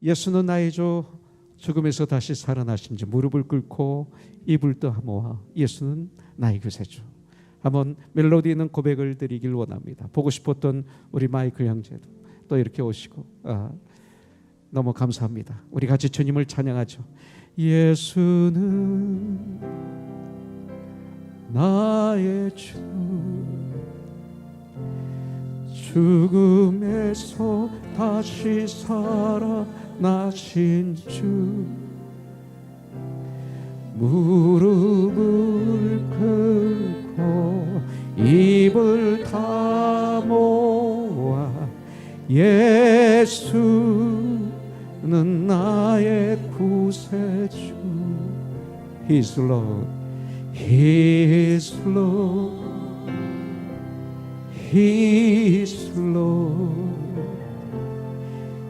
예수는 나의 주 죽음에서 다시 살아나신 지 무릎을 꿇고 입을 떠하모아 예수는 나의 구세주. 한번 멜로디 있는 고백을 드리길 원합니다. 보고 싶었던 우리 마이클 형제도 또 이렇게 오시고 너무 감사합니다. 우리 같이 주님을 찬양하죠. 예수는 나의 주 죽음에서 다시 살아나신 주 무릎을 꿇고 입을 다 모아 예수는 나의 구세주. He's Lord, He's Lord, He's Lord.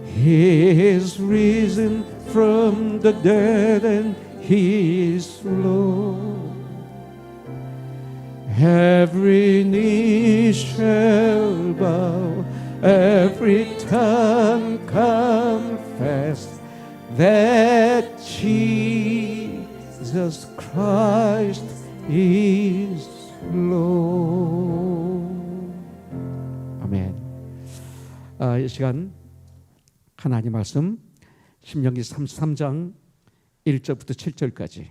He is risen from the dead and He is Lord. Every knee shall bow, every tongue confess that Jesus Christ is Lord. 아멘. 이 시간 하나님 말씀 신명기 33장 1절부터 7절까지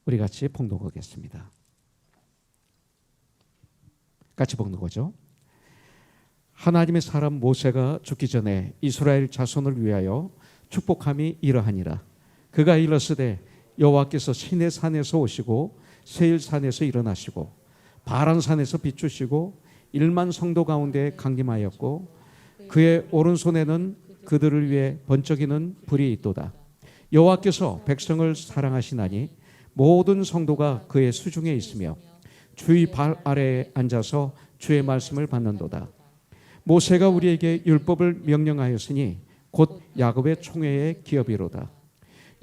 우리 같이 봉독하겠습니다. 같이 봉독하죠. 하나님의 사람 모세가 죽기 전에 이스라엘 자손을 위하여 축복함이 이러하니라. 그가 이르시되 여호와께서 시내 산에서 오시고 세일 산에서 일어나시고 바란 산에서 비추시고 1만 성도 가운데 강림하였고 그의 오른손에는 그들을 위해 번쩍이는 불이 있도다. 여호와께서 백성을 사랑하시나니 모든 성도가 그의 수중에 있으며 주의 발 아래에 앉아서 주의 말씀을 받는도다. 모세가 우리에게 율법을 명령하였으니 곧 야곱의 총회의 기업이로다.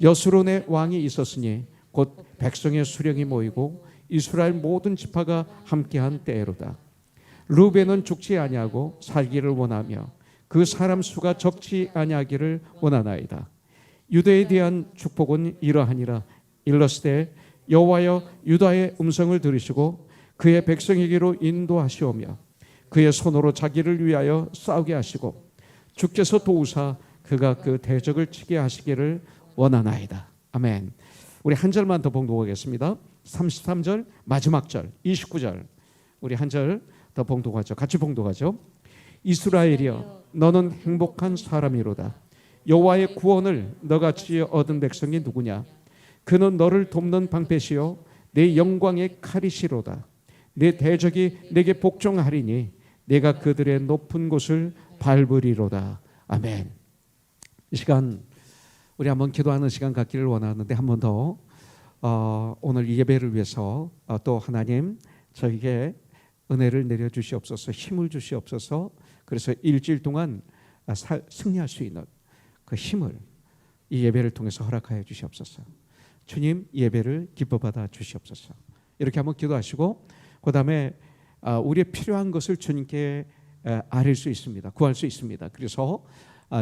여수론의 왕이 있었으니 곧 백성의 수령이 모이고 이스라엘 모든 지파가 함께한 때로다. 루벤은 죽지 아니하고 살기를 원하며 그 사람 수가 적지 아니하기를 원하나이다. 유다에 대한 축복은 이러하니라. 일러스되 여호와여 유다의 음성을 들으시고 그의 백성에게로 인도하시오며 그의 손으로 자기를 위하여 싸우게 하시고 주께서 도우사 그가 그 대적을 치게 하시기를 원하나이다. 아멘. 우리 한 절만 더 봉독하겠습니다. 33절 마지막 절 29절 우리 한 절 더 봉독하죠. 같이 봉독하죠. 이스라엘이여 너는 행복한 사람이로다. 여호와의 구원을 너같이 얻은 백성이 누구냐. 그는 너를 돕는 방패시요 내 영광의 칼이시로다. 내 대적이 내게 복종하리니 내가 그들의 높은 곳을 밟으리로다. 아멘. 이 시간 우리 한번 기도하는 시간 갖기를 원하는데 한 번 더 오늘 이 예배를 위해서 또 하나님 저에게 은혜를 내려주시옵소서, 힘을 주시옵소서. 그래서 일주일 동안 승리할 수 있는 그 힘을 이 예배를 통해서 허락하여 주시옵소서. 주님 이 예배를 기뻐 받아 주시옵소서. 이렇게 한번 기도하시고 그 다음에 우리의 필요한 것을 주님께 아릴 수 있습니다. 구할 수 있습니다. 그래서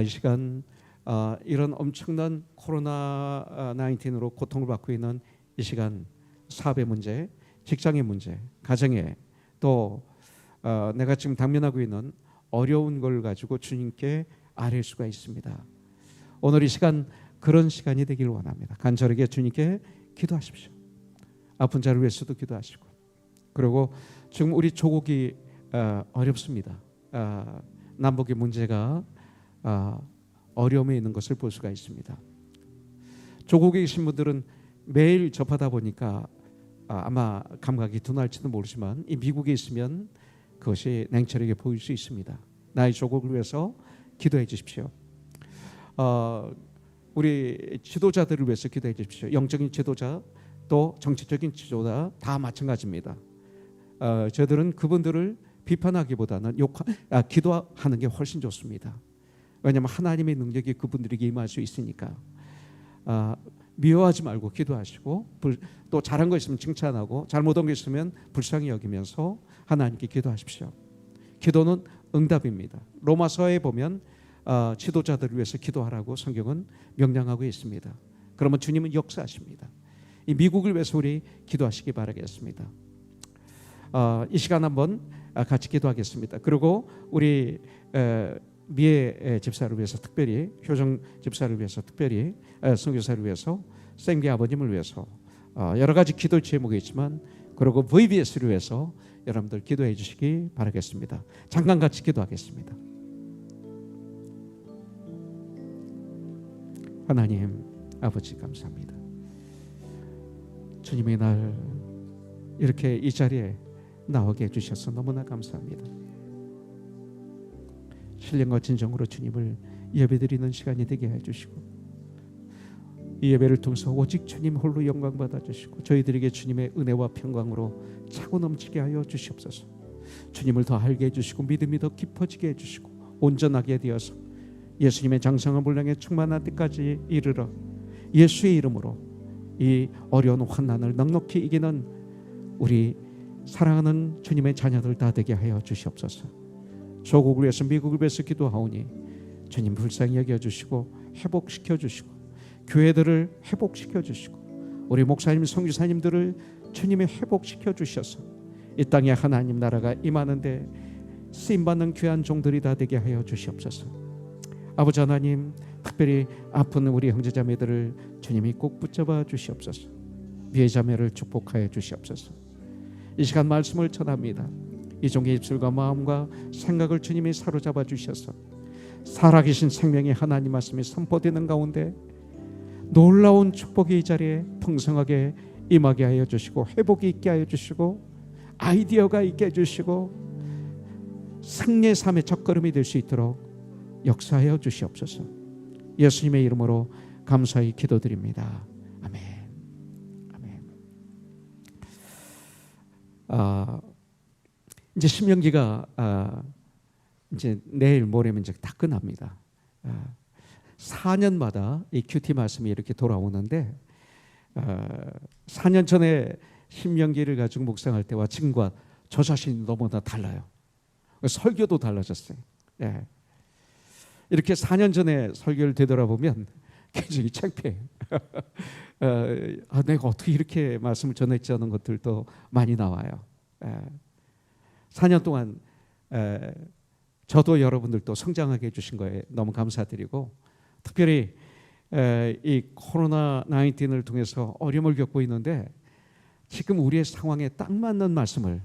이 시간 이런 엄청난 코로나 19으로 고통을 받고 있는 이 시간 사업의 문제, 직장의 문제, 가정의 또 내가 지금 당면하고 있는 어려운 걸 가지고 주님께 아릴 수가 있습니다. 오늘 이 시간 그런 시간이 되기를 원합니다. 간절하게 주님께 기도하십시오. 아픈 자를 위해서도 기도하시고 그리고 지금 우리 조국이 어렵습니다. 남북의 문제가 어려움에 있는 것을 볼 수가 있습니다. 조국에 계신 분들은 매일 접하다 보니까 아마 감각이 둔할지도 모르지만 이 미국에 있으면 그것이 냉철하게 보일 수 있습니다. 나의 조국을 위해서 기도해 주십시오. 우리 지도자들을 위해서 기도해 주십시오. 영적인 지도자 또 정치적인 지도자 다 마찬가지입니다. 저들은 그분들을 비판하기보다는 기도하는 게 훨씬 좋습니다. 왜냐하면 하나님의 능력이 그분들에게 임할 수 있으니까. 미워하지 말고 기도하시고 또 잘한 거 있으면 칭찬하고 잘못한 거 있으면 불쌍히 여기면서 하나님께 기도하십시오. 기도는 응답입니다. 로마서에 보면 지도자들을 위해서 기도하라고 성경은 명령하고 있습니다. 그러면 주님은 역사하십니다. 이 미국을 위해서 우리 기도하시기 바라겠습니다. 이 시간 한번 같이 기도하겠습니다. 그리고 우리 미애 집사를 위해서 특별히, 효정 집사를 위해서 특별히, 선교사를 위해서, 생기 아버님을 위해서 여러 가지 기도 제목이 있지만, 그리고 VBS를 위해서 여러분들 기도해 주시기 바라겠습니다. 잠깐 같이 기도하겠습니다. 하나님 아버지 감사합니다. 주님이 날 이렇게 이 자리에 나오게 해주셔서 너무나 감사합니다. 신령과 진정으로 주님을 예배드리는 시간이 되게 해주시고, 이 예배를 통해서 오직 주님 홀로 영광 받아주시고, 저희들에게 주님의 은혜와 평강으로 차고 넘치게 하여 주시옵소서. 주님을 더 알게 해주시고, 믿음이 더 깊어지게 해주시고, 온전하게 되어서 예수님의 장성한 분량에 충만한 때까지 이르러 예수의 이름으로 이 어려운 환난을 넉넉히 이기는 우리 사랑하는 주님의 자녀들 다 되게 하여 주시옵소서. 조국을 위해서, 미국을 위해서 기도하오니 주님 불쌍히 여겨주시고 회복시켜 주시고, 교회들을 회복시켜 주시고, 우리 목사님 선교사님들을 주님이 회복시켜 주셔서 이 땅에 하나님 나라가 임하는데 쓰임받는 귀한 종들이 다 되게 하여 주시옵소서. 아버지 하나님, 특별히 아픈 우리 형제자매들을 주님이 꼭 붙잡아 주시옵소서. 미애 자매를 축복하여 주시옵소서. 이 시간 말씀을 전합니다. 이 종의 입술과 마음과 생각을 주님이 사로잡아 주셔서 살아계신 생명의 하나님 말씀이 선포되는 가운데 놀라운 축복이 이 자리에 풍성하게 임하게 하여 주시고, 회복이 있게 하여 주시고, 아이디어가 있게 해주시고, 승리의 삶의 첫걸음이 될 수 있도록 역사하여 주시옵소서. 예수님의 이름으로 감사히 기도드립니다. 아멘. 아멘. 이제 신명기가 이제 내일 모레면 이제 다 끝납니다. 4년마다 이 큐티 말씀이 이렇게 돌아오는데, 4년 전에 신명기를 가지고 묵상할 때와 지금과 저 자신이 너무나 달라요. 설교도 달라졌어요. 예. 이렇게 4년 전에 설교를 되돌아보면 굉장히 창피해요. 내가 어떻게 이렇게 말씀을 전했지 하는 것들도 많이 나와요. 4년 동안 저도 여러분들도 성장하게 해주신 거에 너무 감사드리고, 특별히 이 코로나 19을 통해서 어려움을 겪고 있는데 지금 우리의 상황에 딱 맞는 말씀을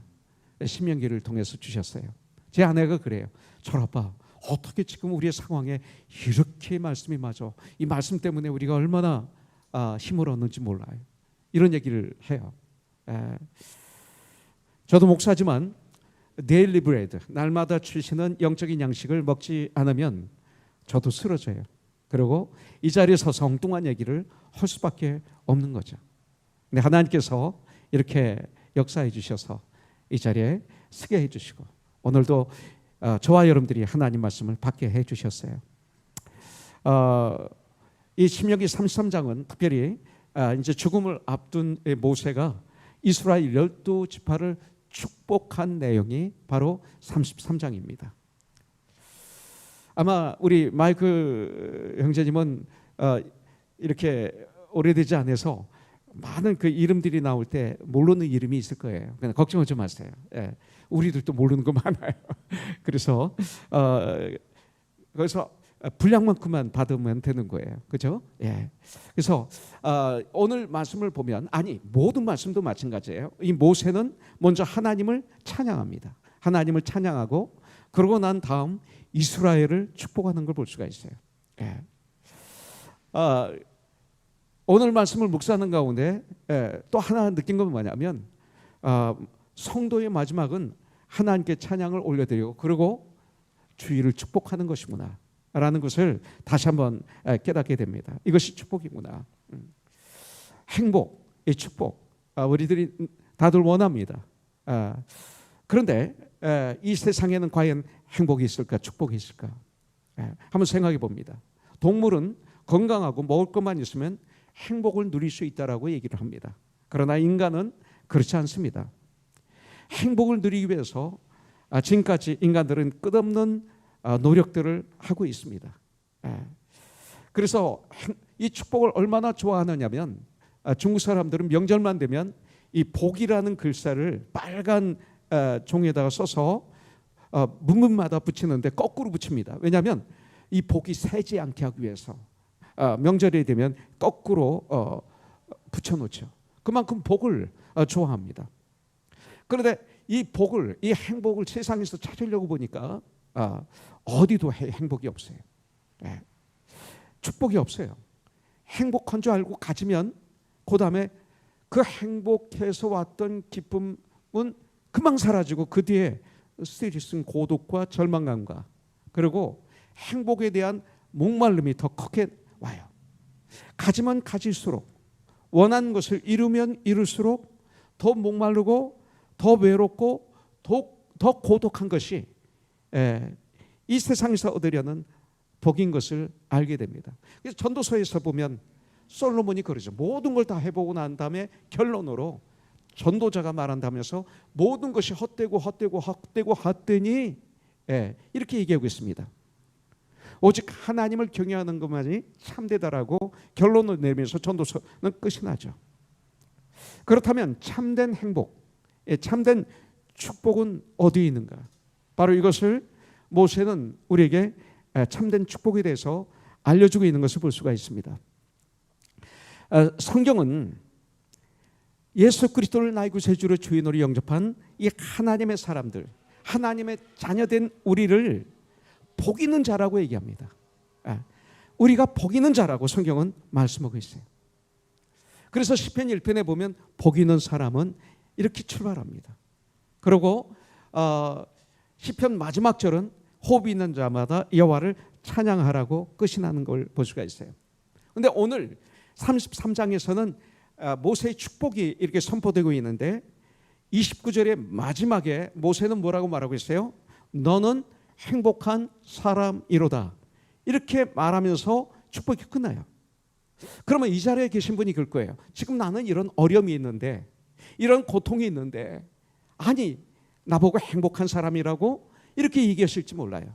신명기를 통해서 주셨어요. 제 아내가 그래요. 철아빠, 어떻게 지금 우리의 상황에 이렇게 말씀이 맞아? 이 말씀 때문에 우리가 얼마나 힘을 얻는지 몰라요. 이런 얘기를 해요. 저도 목사지만 데일리 브레드, 날마다 주시는 영적인 양식을 먹지 않으면 저도 쓰러져요. 그리고 이 자리에 서서 엉뚱한 얘기를 할 수밖에 없는 거죠. 근데 하나님께서 이렇게 역사해 주셔서 이 자리에 서게 해주시고, 오늘도 저와 여러분들이 하나님 말씀을 받게 해주셨어요. 이 신명기 33장은 특별히 이제 죽음을 앞둔 모세가 이스라엘 12지파를 축복한 내용이 바로 33장입니다. 아마 우리 마이클 형제님은 이렇게 오래되지 않아서 많은 그 이름들이 나올 때 모르는 이름이 있을 거예요. 그냥 걱정하지 마세요. 예. 우리들도 모르는 거 많아요. 그래서 거기서 분량만큼만 받으면 되는 거예요. 그렇죠? 예. 그래서 오늘 말씀을 보면, 아니 모든 말씀도 마찬가지예요. 이 모세는 먼저 하나님을 찬양합니다. 하나님을 찬양하고 그러고 난 다음 이스라엘을 축복하는 걸 볼 수가 있어요. 예. 오늘 말씀을 묵상하는 가운데 또 하나 느낀 건 뭐냐면, 성도의 마지막은 하나님께 찬양을 올려드리고 그리고 주의를 축복하는 것이구나 라는 것을 다시 한번 깨닫게 됩니다. 이것이 축복이구나. 행복, 이 축복, 우리들이 다들 원합니다. 그런데 이 세상에는 과연 행복이 있을까, 축복이 있을까? 한번 생각해 봅니다. 동물은 건강하고 먹을 것만 있으면 행복을 누릴 수 있다라고 얘기를 합니다. 그러나 인간은 그렇지 않습니다. 행복을 누리기 위해서 지금까지 인간들은 끝없는 노력들을 하고 있습니다. 그래서 이 축복을 얼마나 좋아하느냐면 중국 사람들은 명절만 되면 이 복이라는 글자를 빨간 종에다가 써서 문문마다 붙이는데 거꾸로 붙입니다. 왜냐하면 이 복이 새지 않게 하기 위해서 명절이 되면 거꾸로 붙여놓죠. 그만큼 복을 좋아합니다. 그런데 이 복을, 이 행복을 세상에서 찾으려고 보니까 어디도 행복이 없어요. 축복이 없어요. 행복한 줄 알고 가지면 그 다음에 그 행복해서 왔던 기쁨은 금방 사라지고 그 뒤에 스트레스는 고독과 절망감과 그리고 행복에 대한 목마름이 더 크게 와요. 가지면 가질수록 원하는 것을 이루면 이룰수록 더 목마르고 더 외롭고 더 고독한 것이 이 세상에서 얻으려는 복인 것을 알게 됩니다. 그래서 전도서에서 보면 솔로몬이 그러죠. 모든 걸 다 해보고 난 다음에 결론으로 전도자가 말한다면서 모든 것이 헛되고 헛되니 이렇게 얘기하고 있습니다. 오직 하나님을 경외하는 것만이 참되다라고 결론을 내면서 전도서는 끝이 나죠. 그렇다면 참된 행복, 참된 축복은 어디에 있는가? 바로 이것을 모세는 우리에게 참된 축복에 대해서 알려주고 있는 것을 볼 수가 있습니다. 성경은 예수 그리스도를 나의 구세주로 주인으로 영접한 이 하나님의 사람들, 하나님의 자녀된 우리를 복 있는 자라고 얘기합니다. 우리가 복 있는 자라고 성경은 말씀하고 있어요. 그래서 시편 1편에 보면 복 있는 사람은 이렇게 출발합니다. 그리고 시편 마지막 절은 호흡이 있는 자마다 여호와를 찬양하라고 끝이 나는 걸 볼 수가 있어요. 그런데 오늘 33장에서는 모세의 축복이 이렇게 선포되고 있는데 29절의 마지막에 모세는 뭐라고 말하고 있어요? 너는 행복한 사람이로다. 이렇게 말하면서 축복이 끝나요. 그러면 이 자리에 계신 분이 그럴 거예요. 지금 나는 이런 어려움이 있는데, 이런 고통이 있는데, 아니 나보고 행복한 사람이라고 이렇게 얘기하실지 몰라요.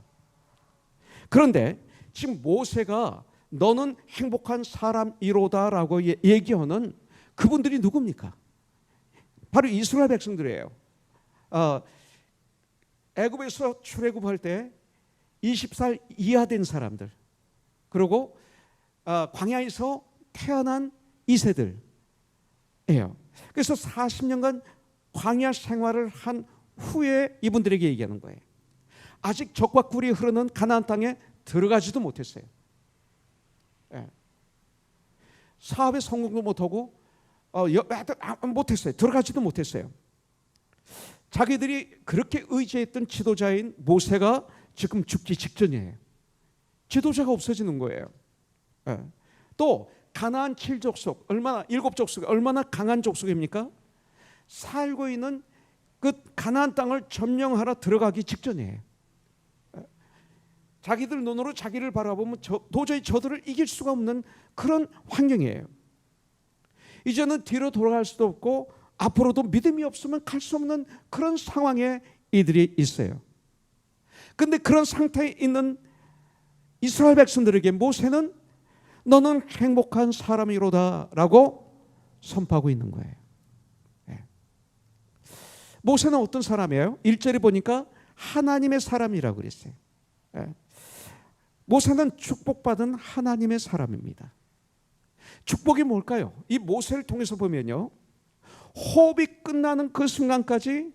그런데 지금 모세가 너는 행복한 사람이로다라고 얘기하는 그분들이 누굽니까? 바로 이스라엘 백성들이에요. 애굽에서 출애굽할 때 20살 이하 된 사람들, 그리고 광야에서 태어난 2세들이에요. 그래서 40년간 광야 생활을 한 후에 이분들에게 얘기하는 거예요. 아직 적과 꿀이 흐르는 가나안 땅에 들어가지도 못했어요. 사업에 성공도 못하고 못했어요. 들어가지도 못했어요. 자기들이 그렇게 의지했던 지도자인 모세가 지금 죽기 직전이에요. 지도자가 없어지는 거예요. 또 가나안 7족속, 일곱 족속이 얼마나 강한 족속입니까? 살고 있는 그 가나안 땅을 점령하러 들어가기 직전이에요. 자기들 눈으로 자기를 바라보면 도저히 저들을 이길 수가 없는 그런 환경이에요. 이제는 뒤로 돌아갈 수도 없고 앞으로도 믿음이 없으면 갈 수 없는 그런 상황에 이들이 있어요. 그런데 그런 상태에 있는 이스라엘 백성들에게 모세는 너는 행복한 사람이로다 라고 선포하고 있는 거예요. 모세는 어떤 사람이에요? 1절에 보니까 하나님의 사람이라고 그랬어요. 모세는 축복받은 하나님의 사람입니다. 축복이 뭘까요? 이 모세를 통해서 보면요, 호흡이 끝나는 그 순간까지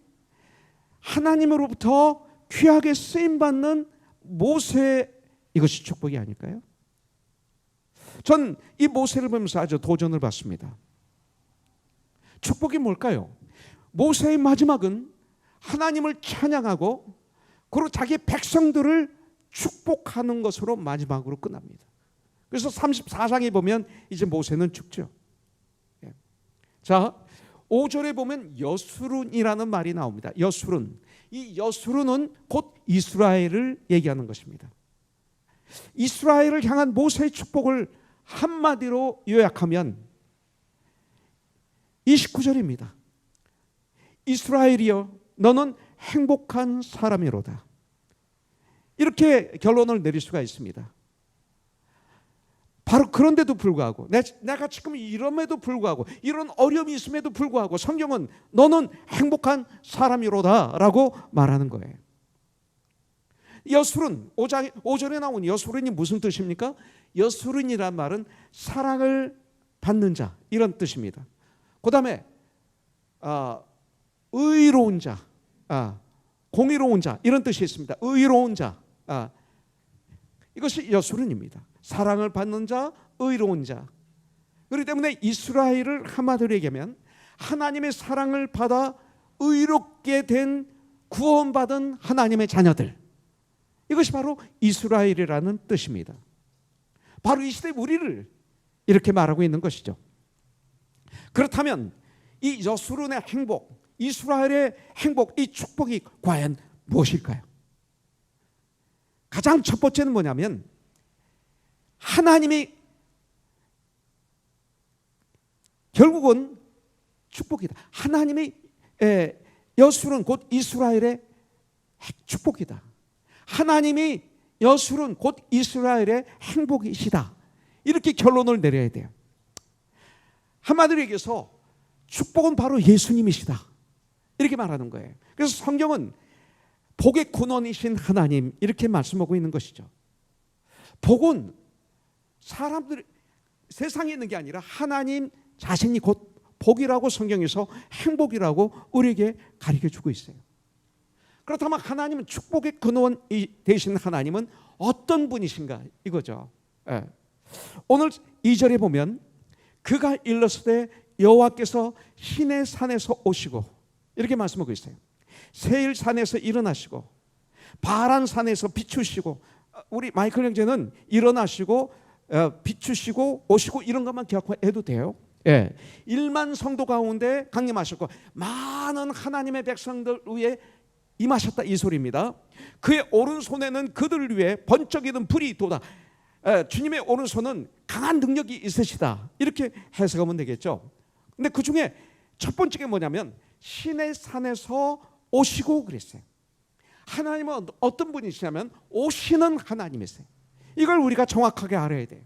하나님으로부터 귀하게 쓰임받는 모세, 이것이 축복이 아닐까요? 전 이 모세를 보면서 아주 도전을 받습니다. 축복이 뭘까요? 모세의 마지막은 하나님을 찬양하고 그리고 자기의 백성들을 축복하는 것으로 마지막으로 끝납니다. 그래서 34장에 보면 이제 모세는 죽죠. 자, 5절에 보면 여수룬이라는 말이 나옵니다. 여수룬. 이 여수룬은 곧 이스라엘을 얘기하는 것입니다. 이스라엘을 향한 모세의 축복을 한마디로 요약하면 29절입니다. 이스라엘이여 너는 행복한 사람이로다. 이렇게 결론을 내릴 수가 있습니다. 바로 그런데도 불구하고, 내가 지금 이럼에도 불구하고, 이런 어려움이 있음에도 불구하고 성경은 너는 행복한 사람이로다 라고 말하는 거예요. 여술은 5절에 나온 여술은이 무슨 뜻입니까? 여술은이란 말은 사랑을 받는 자, 이런 뜻입니다. 그 다음에 의로운 자, 공의로운 자, 이런 뜻이 있습니다. 의로운 자, 이것이 여술은입니다. 사랑을 받는 자, 의로운 자. 그렇기 때문에 이스라엘을 한마디로 얘기하면 하나님의 사랑을 받아 의롭게 된 구원받은 하나님의 자녀들, 이것이 바로 이스라엘이라는 뜻입니다. 바로 이 시대 우리를 이렇게 말하고 있는 것이죠. 그렇다면 이 여술은의 행복, 이스라엘의 행복, 이 축복이 과연 무엇일까요? 가장 첫 번째는 뭐냐면 하나님이 결국은 축복이다. 하나님의 여술은 곧 이스라엘의 축복이다. 하나님이 여술은 곧 이스라엘의 행복이시다. 이렇게 결론을 내려야 돼요. 한마디로 얘기해서 축복은 바로 예수님이시다. 이렇게 말하는 거예요. 그래서 성경은 복의 근원이신 하나님, 이렇게 말씀하고 있는 것이죠. 복은 사람들, 세상에 있는 게 아니라 하나님 자신이 곧 복이라고 성경에서 행복이라고 우리에게 가르쳐주고 있어요. 그렇다면 하나님은, 축복의 근원이 되신 하나님은 어떤 분이신가, 이거죠. 오늘 2절에 보면 그가 일렀을 때 여호와께서 시내 산에서 오시고, 이렇게 말씀하고 있어요. 세일 산에서 일어나시고 바란 산에서 비추시고, 우리 마이클 형제는 일어나시고 비추시고 오시고 이런 것만 기억해도 돼요. 1만 성도 가운데 강림하셨고 많은 하나님의 백성들 위에 임하셨다, 이 소리입니다. 그의 오른손에는 그들을 위해 번쩍이는 불이 돋아. 주님의 오른손은 강한 능력이 있으시다, 이렇게 해석하면 되겠죠. 근데 그 중에 첫 번째가 뭐냐면 시내 산에서 오시고 그랬어요. 하나님은 어떤 분이시냐면 오시는 하나님이세요. 이걸 우리가 정확하게 알아야 돼요.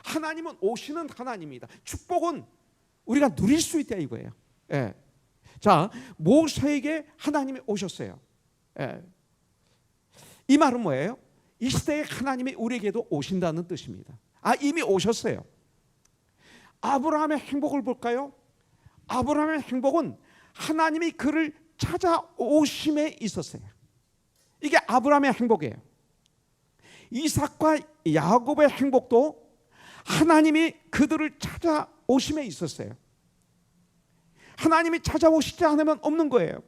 하나님은 오시는 하나님이다. 축복은 우리가 누릴 수 있다, 이거예요. 자, 모세에게 하나님이 오셨어요. 이 말은 뭐예요? 이 시대에 하나님이 우리에게도 오신다는 뜻입니다. 이미 오셨어요. 아브라함의 행복을 볼까요? 아브라함의 행복은 하나님이 그를 찾아오심에 있었어요. 이게 아브라함의 행복이에요. 이삭과 야곱의 행복도 하나님이 그들을 찾아오심에 있었어요. 하나님이 찾아오시지 않으면 없는 거예요.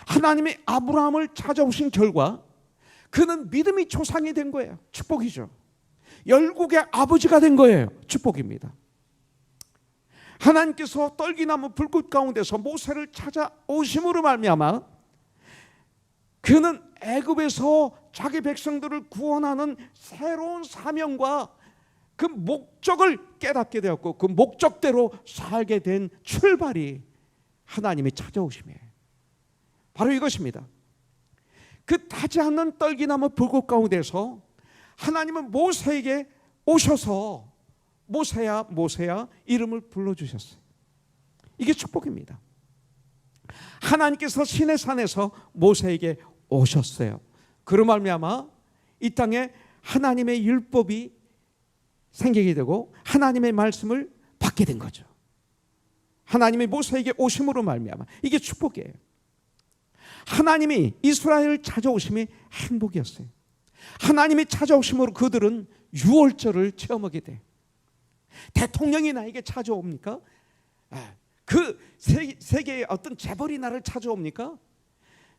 하나님이 아브라함을 찾아오신 결과 그는 믿음의 조상이 된 거예요. 축복이죠. 열국의 아버지가 된 거예요. 축복입니다. 하나님께서 떨기나무 불꽃 가운데서 모세를 찾아오심으로 말미암아 그는 애굽에서 자기 백성들을 구원하는 새로운 사명과 그 목적을 깨닫게 되었고, 그 목적대로 살게 된 출발이 하나님의 찾아오심이에요. 바로 이것입니다. 그 타지 않는 떨기나무 불꽃 가운데서 하나님은 모세에게 오셔서 모세야 모세야 이름을 불러주셨어요. 이게 축복입니다. 하나님께서 시내 산에서 모세에게 오셨어요. 그로 말미암아 이 땅에 하나님의 율법이 생기게 되고 하나님의 말씀을 받게 된 거죠. 하나님이 모세에게 오심으로 말미암아 이게 축복이에요. 하나님이 이스라엘을 찾아오심이 행복이었어요. 하나님이 찾아오심으로 그들은 유월절을 체험하게 돼. 대통령이 나에게 찾아옵니까? 그 세계의 어떤 재벌이 나를 찾아옵니까?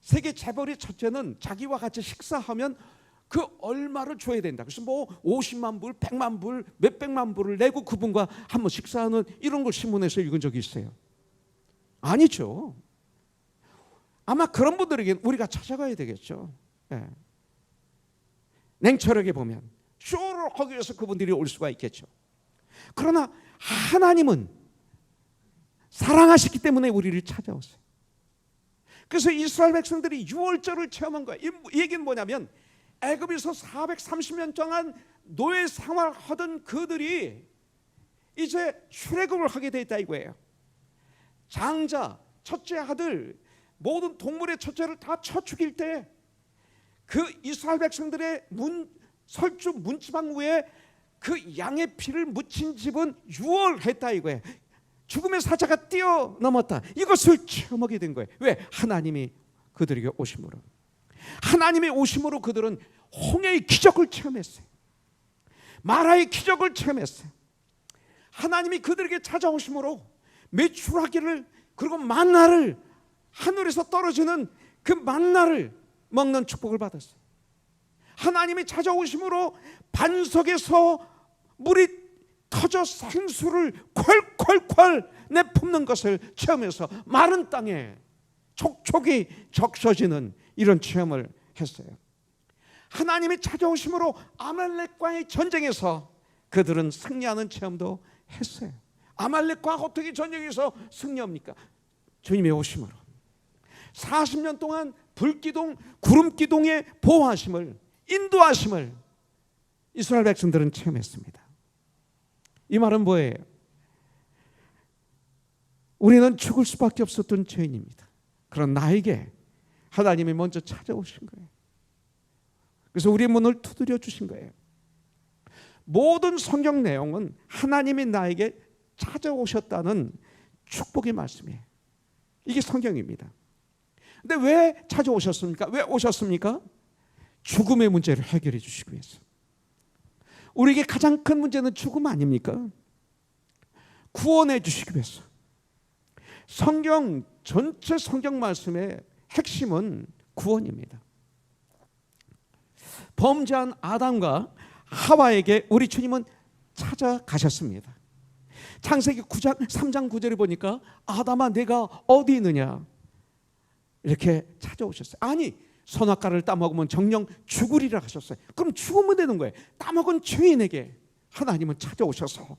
세계 재벌의 첫째는 자기와 같이 식사하면 그 얼마를 줘야 된다. 그래서 뭐 50만 불, 100만 불, 몇백만 불을 내고 그분과 한번 식사하는 이런 걸 신문에서 읽은 적이 있어요. 아니죠. 아마 그런 분들에게 우리가 찾아가야 되겠죠. 냉철하게 보면 쇼를 하기 위해서 그분들이 올 수가 있겠죠. 그러나 하나님은 사랑하시기 때문에 우리를 찾아오세요. 그래서 이스라엘 백성들이 유월절을 체험한 거예요. 이 얘기는 뭐냐면 애굽에서 430년 동안 노예 생활하던 그들이 이제 출애굽을 하게 됐다 이거예요. 장자, 첫째 아들, 모든 동물의 첫째를 다 쳐 죽일 때 그 이스라엘 백성들의 설주 문지방 위에 그 양의 피를 묻힌 집은 유월했다 이거예요. 죽음의 사자가 뛰어넘었다. 이것을 체험하게 된 거예요. 왜? 하나님이 그들에게 오심으로. 하나님의 오심으로 그들은 홍해의 기적을 체험했어요. 마라의 기적을 체험했어요. 하나님이 그들에게 찾아오심으로 메추라기를, 그리고 만나를, 하늘에서 떨어지는 그 만나를 먹는 축복을 받았어요. 하나님이 찾아오심으로 반석에서 물이 터져 생수를 콸콸콸 내뿜는 것을 체험해서 마른 땅에 촉촉이 적셔지는 이런 체험을 했어요. 하나님이 찾아오심으로 아말렉과의 전쟁에서 그들은 승리하는 체험도 했어요. 아말렉과 어떻게 전쟁에서 승리합니까? 주님의 오심으로. 40년 동안 불기둥, 구름기둥의 보호하심을, 인도하심을 이스라엘 백성들은 체험했습니다. 이 말은 뭐예요? 우리는 죽을 수밖에 없었던 죄인입니다. 그런 나에게 하나님이 먼저 찾아오신 거예요. 그래서 우리의 문을 두드려 주신 거예요. 모든 성경 내용은 하나님이 나에게 찾아오셨다는 축복의 말씀이에요. 이게 성경입니다. 근데 왜 찾아오셨습니까? 왜 오셨습니까? 죽음의 문제를 해결해 주시기 위해서. 우리에게 가장 큰 문제는 죽음 아닙니까? 구원해 주시기 위해서. 성경 전체 성경 말씀의 핵심은 구원입니다. 범죄한 아담과 하와에게 우리 주님은 찾아가셨습니다. 창세기 9장 3장 9절에 보니까 아담아 내가 어디 있느냐 이렇게 찾아오셨어요. 아니 선악과를 따먹으면 정령 죽으리라 하셨어요. 그럼 죽으면 되는 거예요. 따먹은 죄인에게 하나님은 찾아오셔서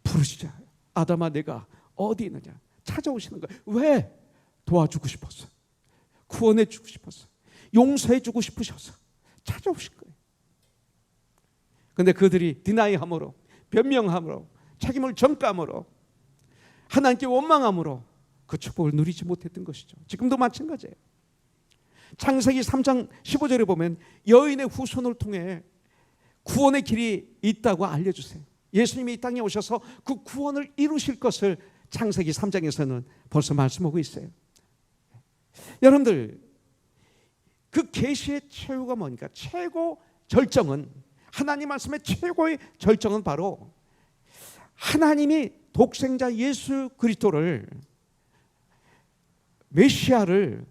부르시죠. 아담아 내가 어디 있느냐 찾아오시는 거예요. 왜? 도와주고 싶었어. 구원해 주고 싶었어. 용서해 주고 싶으셔서 찾아오신 거예요. 근데 그들이 디나이함으로, 변명함으로, 책임을 전가함으로, 하나님께 원망함으로 그 축복을 누리지 못했던 것이죠. 지금도 마찬가지예요. 창세기 3장 15절에 보면 여인의 후손을 통해 구원의 길이 있다고 알려주세요. 예수님이 이 땅에 오셔서 그 구원을 이루실 것을 창세기 3장에서는 벌써 말씀하고 있어요. 여러분들 그 계시의 최후가 뭡니까? 최고 절정은, 하나님 말씀의 최고의 절정은 바로 하나님이 독생자 예수 그리스도를, 메시아를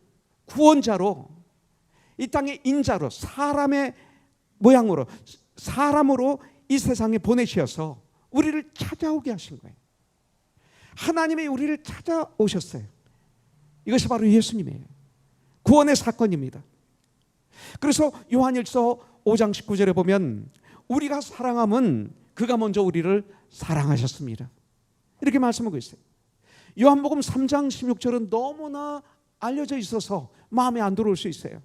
구원자로 이 땅의 인자로, 사람의 모양으로, 사람으로 이 세상에 보내셔서 우리를 찾아오게 하신 거예요. 하나님이 우리를 찾아오셨어요. 이것이 바로 예수님이에요. 구원의 사건입니다. 그래서 요한일서 5장 19절에 보면 우리가 사랑함은 그가 먼저 우리를 사랑하셨습니다. 이렇게 말씀하고 있어요. 요한복음 3장 16절은 너무나 알려져 있어서 마음에 안 들어올 수 있어요.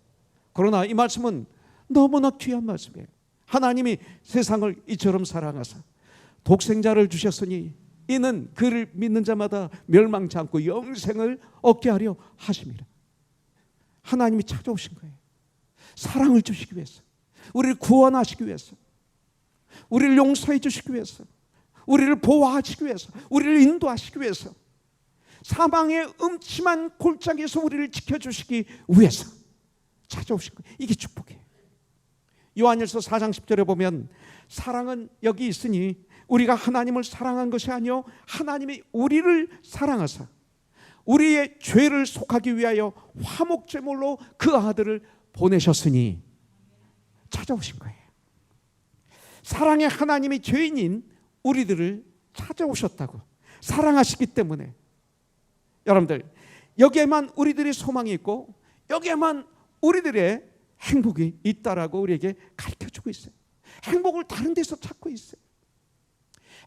그러나 이 말씀은 너무나 귀한 말씀이에요. 하나님이 세상을 이처럼 사랑하사 독생자를 주셨으니 이는 그를 믿는 자마다 멸망치 않고 영생을 얻게 하려 하심이라. 하나님이 찾아오신 거예요. 사랑을 주시기 위해서, 우리를 구원하시기 위해서, 우리를 용서해 주시기 위해서, 우리를 보호하시기 위해서, 우리를 인도하시기 위해서, 사망의 음침한 골짜기에서 우리를 지켜주시기 위해서 찾아오신 거예요. 이게 축복이에요. 요한일서 4장 10절에 보면 사랑은 여기 있으니 우리가 하나님을 사랑한 것이 아니요 하나님이 우리를 사랑하사 우리의 죄를 속하기 위하여 화목제물로 그 아들을 보내셨으니 찾아오신 거예요. 사랑의 하나님이 죄인인 우리들을 찾아오셨다고, 사랑하시기 때문에 여러분들 여기에만 우리들의 소망이 있고 여기에만 우리들의 행복이 있다라고 우리에게 가르쳐주고 있어요. 행복을 다른 데서 찾고 있어요.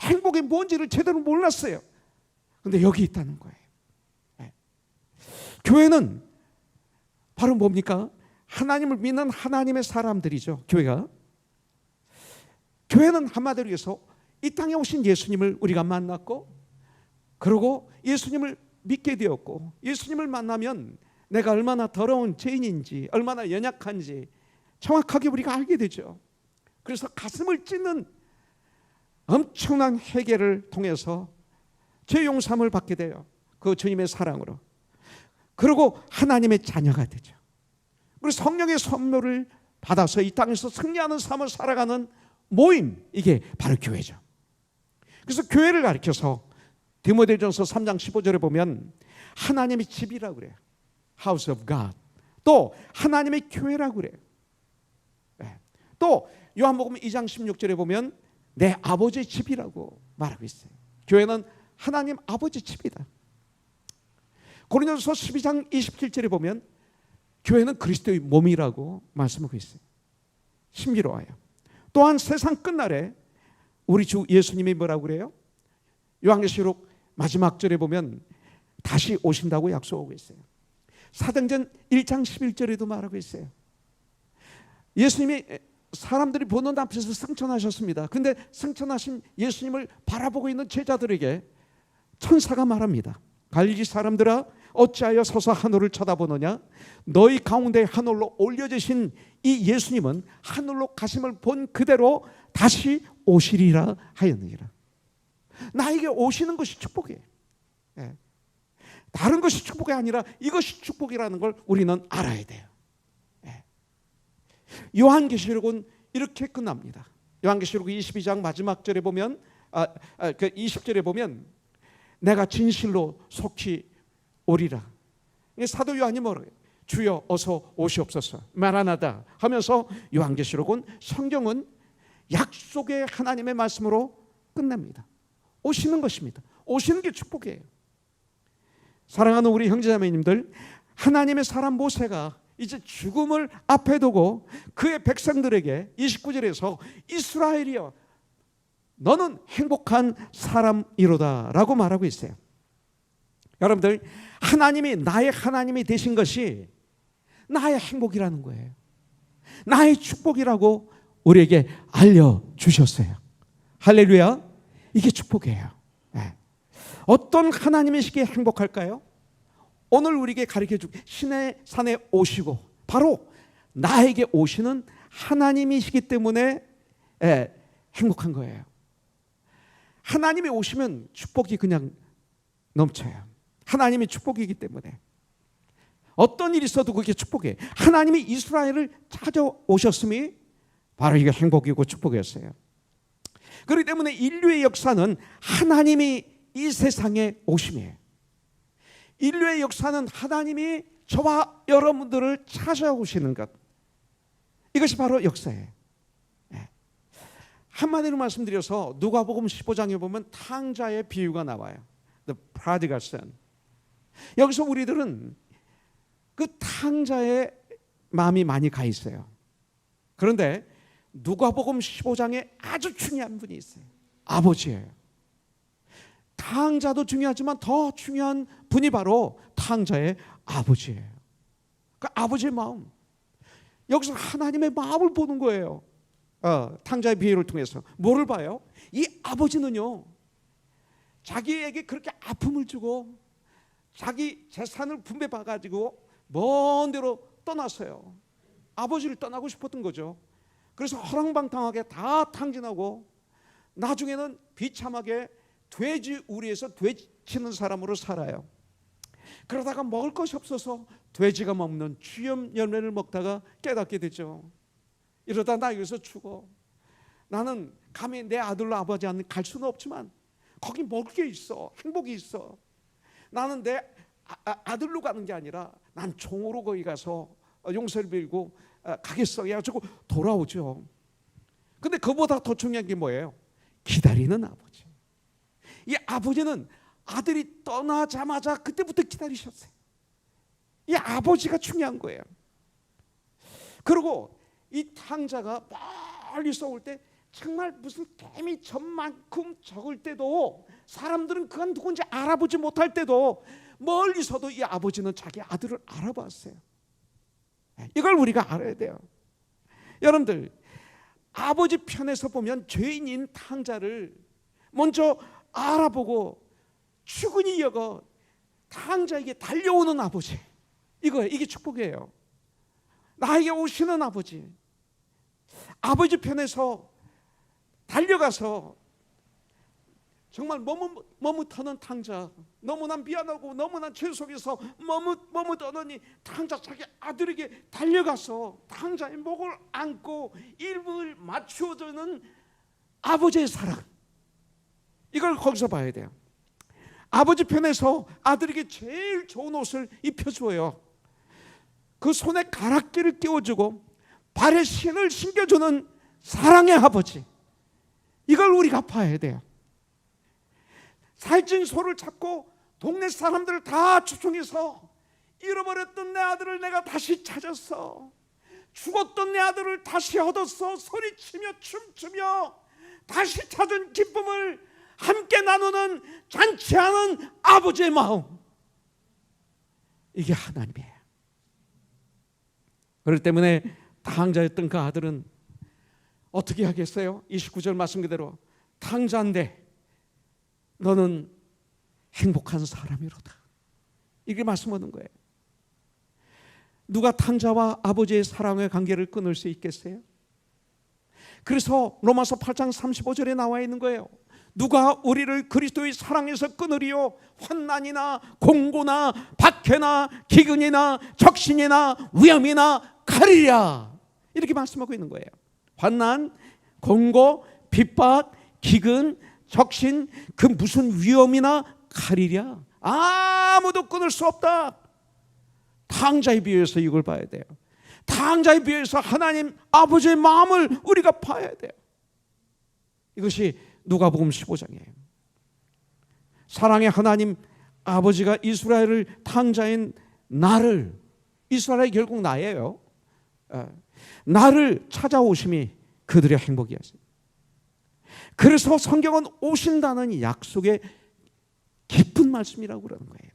행복이 뭔지를 제대로 몰랐어요. 그런데 여기 있다는 거예요. 네. 교회는 바로 뭡니까? 하나님을 믿는 하나님의 사람들이죠. 교회가. 교회는 한마디로 해서 이 땅에 오신 예수님을 우리가 만났고, 그리고 예수님을 믿게 되었고, 예수님을 만나면 내가 얼마나 더러운 죄인인지, 얼마나 연약한지 정확하게 우리가 알게 되죠. 그래서 가슴을 찢는 엄청난 회개를 통해서 죄 용서함을 받게 돼요. 그 주님의 사랑으로. 그리고 하나님의 자녀가 되죠. 그리고 성령의 선물을 받아서 이 땅에서 승리하는 삶을 살아가는 모임, 이게 바로 교회죠. 그래서 교회를 가리켜서 디모데전서 3장 15절에 보면 하나님의 집이라고 그래요. House of God. 또 하나님의 교회라고 그래요. 또 요한복음 2장 16절에 보면 내 아버지의 집이라고 말하고 있어요. 교회는 하나님 아버지 집이다. 고린도서 12장 27절에 보면 교회는 그리스도의 몸이라고 말씀하고 있어요. 신비로워요. 또한 세상 끝날에 우리 주 예수님이 뭐라고 그래요? 요한계시록 마지막 절에 보면 다시 오신다고 약속하고 있어요. 사도행전 1장 11절에도 말하고 있어요. 예수님이 사람들이 보는 앞에서 승천하셨습니다. 그런데 승천하신 예수님을 바라보고 있는 제자들에게 천사가 말합니다. 갈릴리 사람들아, 어찌하여 서서 하늘을 쳐다보느냐? 너희 가운데 하늘로 올려지신 이 예수님은 하늘로 가심을 본 그대로 다시 오시리라 하였느니라. 나에게 오시는 것이 축복이에요. 다른 것이 축복이 아니라 이것이 축복이라는 걸 우리는 알아야 돼요. 요한계시록은 이렇게 끝납니다. 요한계시록 22장 마지막 절에 보면 20절에 보면 내가 진실로 속히 오리라. 사도 요한이 뭐라고 해요? 주여 어서 오시옵소서, 마라나다 하면서 요한계시록은, 성경은 약속의 하나님의 말씀으로 끝납니다. 오시는 것입니다. 오시는 게 축복이에요. 사랑하는 우리 형제자매님들, 하나님의 사람 모세가 이제 죽음을 앞에 두고 그의 백성들에게 29절에서 이스라엘이여 너는 행복한 사람이로다 라고 말하고 있어요. 여러분들, 하나님이 나의 하나님이 되신 것이 나의 행복이라는 거예요. 나의 축복이라고 우리에게 알려주셨어요. 할렐루야. 이게 축복이에요. 어떤 하나님이시기에 행복할까요? 오늘 우리에게 가르쳐줄 신의 산에 오시고 바로 나에게 오시는 하나님이시기 때문에 행복한 거예요. 하나님이 오시면 축복이 그냥 넘쳐요. 하나님이 축복이기 때문에 어떤 일이 있어도 그게 축복이에요. 하나님이 이스라엘을 찾아오셨음이 바로 이게 행복이고 축복이었어요. 그렇기 때문에 인류의 역사는 하나님이 이 세상에 오심이에요. 인류의 역사는 하나님이 저와 여러분들을 찾아오시는 것, 이것이 바로 역사예요. 한마디로 말씀드려서 누가복음 15장에 보면 탕자의 비유가 나와요. The prodigal son. 여기서 우리들은 그 탕자의 마음이 많이 가 있어요. 그런데 누가복음 15장에 아주 중요한 분이 있어요. 아버지예요. 탕자도 중요하지만 더 중요한 분이 바로 탕자의 아버지예요. 그 아버지의 마음, 여기서 하나님의 마음을 보는 거예요. 탕자의 비유를 통해서 뭐를 봐요? 이 아버지는요, 자기에게 그렇게 아픔을 주고 자기 재산을 분배받아가지고 먼 데로 떠났어요. 아버지를 떠나고 싶었던 거죠. 그래서 허랑방탕하게 다 탕진하고 나중에는 비참하게 돼지 우리에서 돼치는 사람으로 살아요. 그러다가 먹을 것이 없어서 돼지가 먹는 쥐염 열매를 먹다가 깨닫게 되죠. 이러다 나 여기서 죽어. 나는 감히 내 아들로 아버지한테 갈 수는 없지만 거기 먹을 게 있어. 행복이 있어. 나는 내 아들로 가는 게 아니라 난 종으로 거기 가서 용서를 빌고 가겠어. 해가지고 돌아오죠. 근데 그보다 더 중요한 게 뭐예요? 기다리는 아버지. 이 아버지는 아들이 떠나자마자 그때부터 기다리셨어요. 이 아버지가 중요한 거예요. 그리고 이 탕자가 멀리서 올 때 정말 무슨 개미 전만큼 적을 때도 사람들은 그가 누군지 알아보지 못할 때도 멀리서도 이 아버지는 자기 아들을 알아봤어요. 이걸 우리가 알아야 돼요. 여러분들, 아버지 편에서 보면 죄인인 탕자를 먼저 알아보고 추근히 여겨 탕자에게 달려오는 아버지, 이게 축복이에요. 나에게 오시는 아버지, 아버지 편에서 달려가서 정말 머뭇하는 탕자, 너무나 미안하고 너무나 죄 속에서 머뭇하더니 탕자 자기 아들에게 달려가서 탕자의 목을 안고 입을 맞추어주는 아버지의 사랑, 이걸 거기서 봐야 돼요. 아버지 편에서 아들에게 제일 좋은 옷을 입혀주어요. 그 손에 가락지를 끼워주고 발에 신을 신겨주는 사랑의 아버지, 이걸 우리가 봐야 돼요. 살찐 소를 잡고 동네 사람들을 다 초청해서 잃어버렸던 내 아들을 내가 다시 찾았어, 죽었던 내 아들을 다시 얻었어, 소리치며 춤추며 다시 찾은 기쁨을 함께 나누는 잔치하는 아버지의 마음, 이게 하나님이에요. 그렇기 때문에 탕자였던 그 아들은 어떻게 하겠어요? 29절 말씀 그대로 탕자인데 너는 행복한 사람이로다, 이렇게 말씀하는 거예요. 누가 탕자와 아버지의 사랑의 관계를 끊을 수 있겠어요? 그래서 로마서 8장 35절에 나와 있는 거예요. 누가 우리를 그리스도의 사랑에서 끊으리요? 환난이나 공고나 박해나 기근이나 적신이나 위험이나 칼이랴, 이렇게 말씀하고 있는 거예요. 환난, 공고, 핍박, 기근, 적신, 그 무슨 위험이나 칼이랴, 아무도 끊을 수 없다. 탕자에 비해서 이걸 봐야 돼요. 탕자에 비해서 하나님 아버지의 마음을 우리가 봐야 돼요. 이것이 누가복음 15장이에요. 사랑의 하나님 아버지가 이스라엘을 탕자인 나를, 이스라엘이 결국 나예요, 나를 찾아오심이 그들의 행복이었어요. 그래서 성경은 오신다는 약속의 기쁜 말씀이라고 그러는 거예요.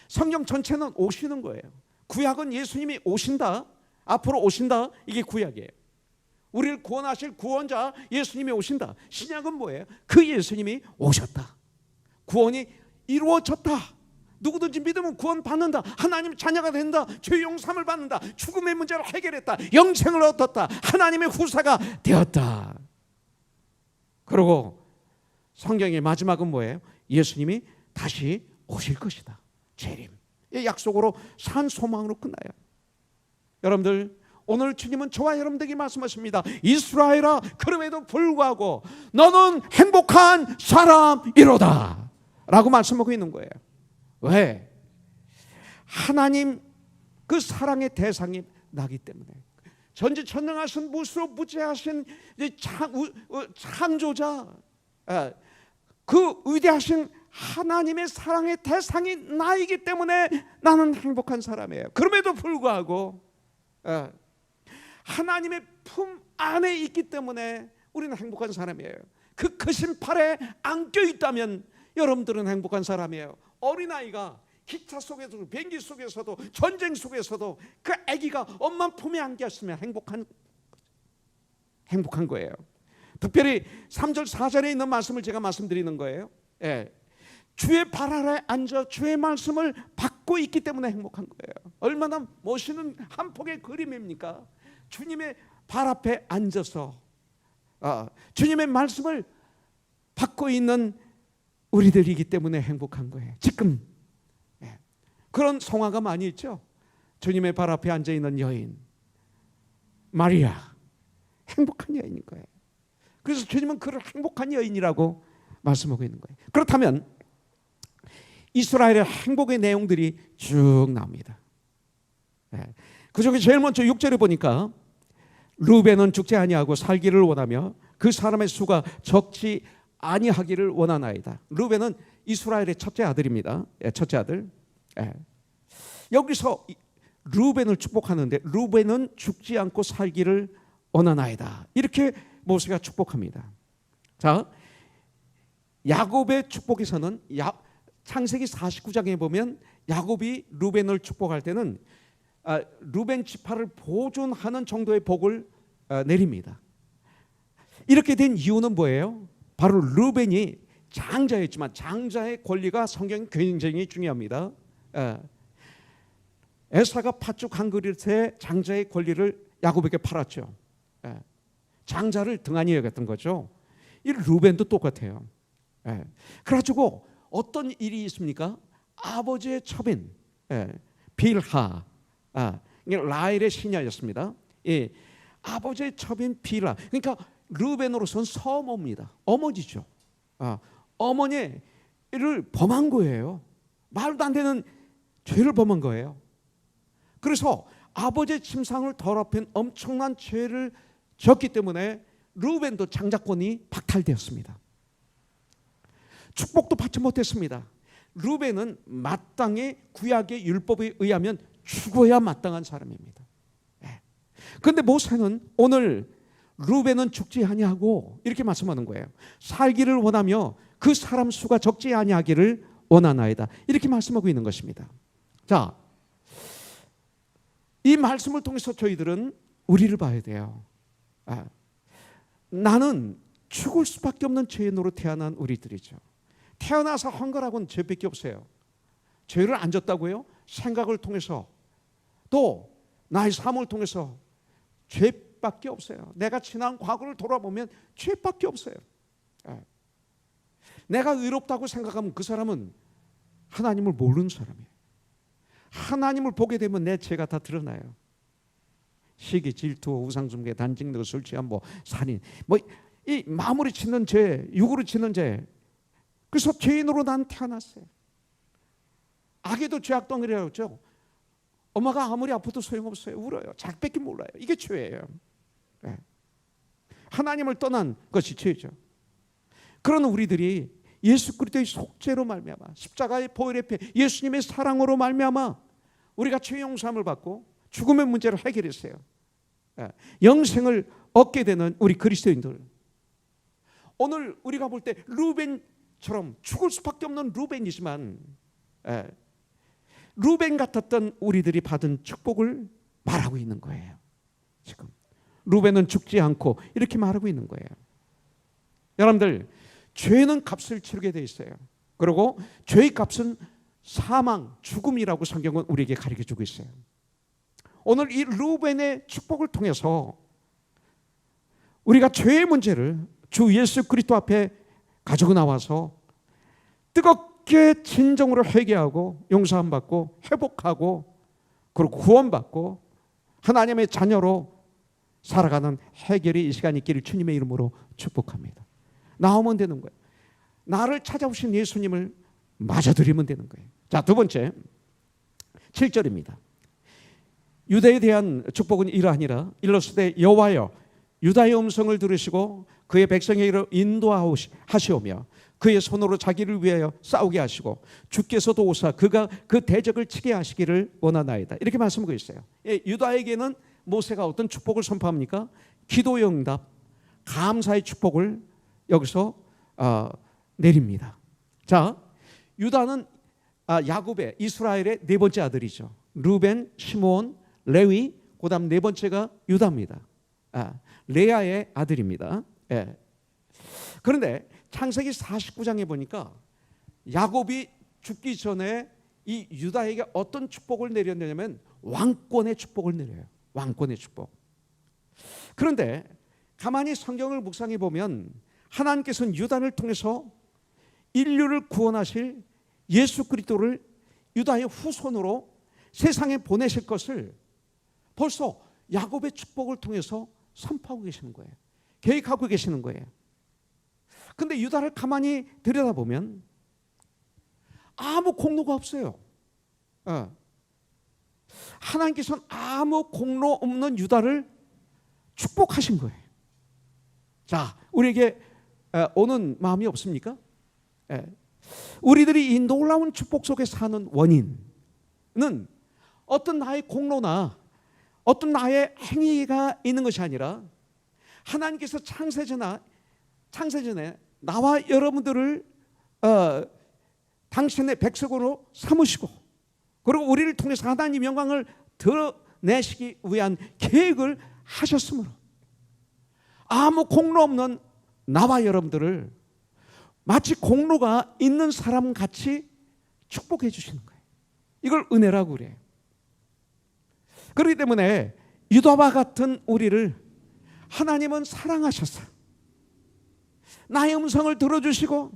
성경 전체는 오시는 거예요. 구약은 예수님이 오신다, 앞으로 오신다, 이게 구약이에요. 우리를 구원하실 구원자 예수님이 오신다. 신약은 뭐예요? 그 예수님이 오셨다, 구원이 이루어졌다, 누구든지 믿으면 구원 받는다, 하나님 자녀가 된다, 죄 용서함을 받는다, 죽음의 문제를 해결했다, 영생을 얻었다, 하나님의 후사가 되었다. 그리고 성경의 마지막은 뭐예요? 예수님이 다시 오실 것이다, 재림. 이 약속으로 산 소망으로 끝나요. 여러분들, 오늘 주님은 저와 여러분들에게 말씀하십니다. 이스라엘아, 그럼에도 불구하고 너는 행복한 사람이로다 라고 말씀하고 있는 거예요. 왜? 하나님 그 사랑의 대상이 나기 때문에. 전지전능하신 무수무지하신 창조자, 그 위대하신 하나님의 사랑의 대상이 나이기 때문에 나는 행복한 사람이에요. 그럼에도 불구하고 하나님의 품 안에 있기 때문에 우리는 행복한 사람이에요. 그 크신 팔에 안겨 있다면 여러분들은 행복한 사람이에요. 어린아이가 기차 속에서도 비행기 속에서도 전쟁 속에서도 그 아기가 엄마 품에 안겼으면 행복한 거예요. 특별히 3절 4절에 있는 말씀을 제가 말씀드리는 거예요. 주의 발 아래 앉아 주의 말씀을 받고 있기 때문에 행복한 거예요. 얼마나 멋있는 한 폭의 그림입니까? 주님의 발 앞에 앉아서 주님의 말씀을 받고 있는 우리들이기 때문에 행복한 거예요. 지금 그런 성화가 많이 있죠. 주님의 발 앞에 앉아 있는 여인 마리아, 행복한 여인인 거예요. 그래서 주님은 그를 행복한 여인이라고 말씀하고 있는 거예요. 그렇다면 이스라엘의 행복의 내용들이 쭉 나옵니다. 그 중에 제일 먼저 6절에 보니까 르우벤은 죽지 아니하고 살기를 원하며 그 사람의 수가 적지 아니하기를 원하나이다. 르우벤은 이스라엘의 첫째 아들입니다. 첫째 아들. 여기서 르우벤을 축복하는데 르우벤은 죽지 않고 살기를 원하나이다, 이렇게 모세가 축복합니다. 자, 야곱의 축복에서는 창세기 49장에 보면 야곱이 르우벤을 축복할 때는 루벤 지파를 보존하는 정도의 복을 내립니다. 이렇게 된 이유는 뭐예요? 바로 루벤이 장자였지만 장자의 권리가 성경에 굉장히 중요합니다. 에사가 팥죽 한 그릇에 장자의 권리를 야곱에게 팔았죠. 장자를 등한히 여겼던 거죠. 이 루벤도 똑같아요. 그래가지고 어떤 일이 있습니까? 아버지의 첩인 빌하, 라헬의 시녀였습니다. 아버지의 첩인 빌하, 그러니까 루벤으로서는 서모입니다. 어머니죠. 어머니를 범한 거예요. 말도 안 되는 죄를 범한 거예요. 그래서 아버지의 침상을 더럽힌 엄청난 죄를 졌기 때문에 루벤도 장자권이 박탈되었습니다. 축복도 받지 못했습니다. 루벤은 마땅히 구약의 율법에 의하면 죽어야 마땅한 사람입니다. 그런데 모세는 오늘 루벤은 죽지 아니하고 이렇게 말씀하는 거예요. 살기를 원하며 그 사람 수가 적지 아니하기를 원하나이다. 이렇게 말씀하고 있는 것입니다. 자, 이 말씀을 통해서 저희들은 우리를 봐야 돼요. 나는 죽을 수밖에 없는 죄인으로 태어난 우리들이죠. 태어나서 한 거라고는 죄밖에 없어요. 죄를 안 졌다고요? 생각을 통해서 또 나의 삶을 통해서 죄밖에 없어요. 내가 지난 과거를 돌아보면 죄밖에 없어요. 내가 의롭다고 생각하면 그 사람은 하나님을 모르는 사람이에요. 하나님을 보게 되면 내 죄가 다 드러나요. 시기, 질투, 우상숭배, 단징, 술 취함, 살인, 이 마음으로 짓는 죄, 육으로 짓는 죄. 그래서 죄인으로 난 태어났어요. 아기도 죄악덩어리라고 했죠. 엄마가 아무리 아파도 소용없어요. 울어요. 자기밖에 몰라요. 이게 죄예요. 하나님을 떠난 것이 죄죠. 그런 우리들이 예수 그리스도의 속죄로 말미암아 십자가의 보혈의 피, 예수님의 사랑으로 말미암아 우리가 죄 용서함을 받고 죽음의 문제를 해결했어요. 영생을 얻게 되는 우리 그리스도인들. 오늘 우리가 볼 때 루벤처럼 죽을 수밖에 없는 루벤이지만 루벤 같았던 우리들이 받은 축복을 말하고 있는 거예요. 지금 루벤은 죽지 않고 이렇게 말하고 있는 거예요. 여러분들, 죄는 값을 치르게 돼 있어요. 그리고 죄의 값은 사망, 죽음이라고 성경은 우리에게 가르쳐주고 있어요. 오늘 이 루벤의 축복을 통해서 우리가 죄의 문제를 주 예수 그리스도 앞에 가지고 나와서 뜨겁게 진정으로 회개하고 용서함 받고 회복하고 그리고 구원받고 하나님의 자녀로 살아가는 해결이 이 시간이 있기를 주님의 이름으로 축복합니다. 나오면 되는 거예요. 나를 찾아오신 예수님을 맞아들이면 되는 거예요. 자, 두 번째 7절입니다. 유다에 대한 축복은 이러하니라. 일러스되 여호와여 유다의 음성을 들으시고 그의 백성에게 인도하시오며 그의 손으로 자기를 위하여 싸우게 하시고 주께서도 오사 그가 그 대적을 치게 하시기를 원하나이다. 이렇게 말씀하고 있어요. 유다에게는 모세가 어떤 축복을 선포합니까? 기도의 응답, 감사의 축복을 여기서 내립니다. 자, 유다는 야곱의 이스라엘의 네 번째 아들이죠. 루벤, 시므온, 레위, 그다음 네 번째가 유다입니다. 레아의 아들입니다. 그런데 창세기 49장에 보니까 야곱이 죽기 전에 이 유다에게 어떤 축복을 내렸냐면 왕권의 축복을 내려요. 왕권의 축복. 그런데 가만히 성경을 묵상해 보면 하나님께서는 유다를 통해서 인류를 구원하실 예수 그리스도를 유다의 후손으로 세상에 보내실 것을 벌써 야곱의 축복을 통해서 선포하고 계시는 거예요. 계획하고 계시는 거예요. 근데 유다를 가만히 들여다보면 아무 공로가 없어요. 하나님께서는 아무 공로 없는 유다를 축복하신 거예요. 자, 우리에게 오는 마음이 없습니까? 우리들이 이 놀라운 축복 속에 사는 원인은 어떤 나의 공로나 어떤 나의 행위가 있는 것이 아니라 하나님께서 창세전에 나와 여러분들을 당신의 백성으로 삼으시고 그리고 우리를 통해서 하나님 영광을 드러내시기 위한 계획을 하셨으므로 아무 공로 없는 나와 여러분들을 마치 공로가 있는 사람 같이 축복해 주시는 거예요. 이걸 은혜라고 그래요. 그렇기 때문에 유다와 같은 우리를 하나님은 사랑하셨어요. 나의 음성을 들어주시고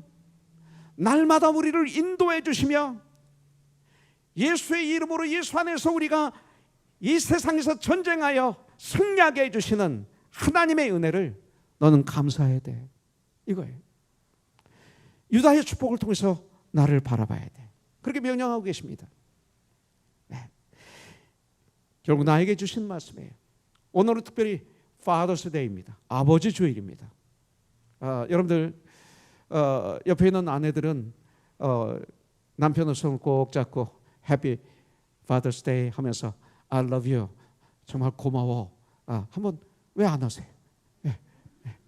날마다 우리를 인도해 주시며 예수의 이름으로 예수 안에서 우리가 이 세상에서 전쟁하여 승리하게 해주시는 하나님의 은혜를 너는 감사해야 돼. 이거예요. 유다의 축복을 통해서 나를 바라봐야 돼. 그렇게 명령하고 계십니다. 네. 결국 나에게 주신 말씀이에요. 오늘은 특별히 Father's Day입니다. 아버지 주일입니다. 여러분들 옆에 있는 아내들은 남편의 손을 꼭 잡고 Happy Father's Day 하면서 I love you. 정말 고마워. 한번 왜 안 하세요? 네. 네.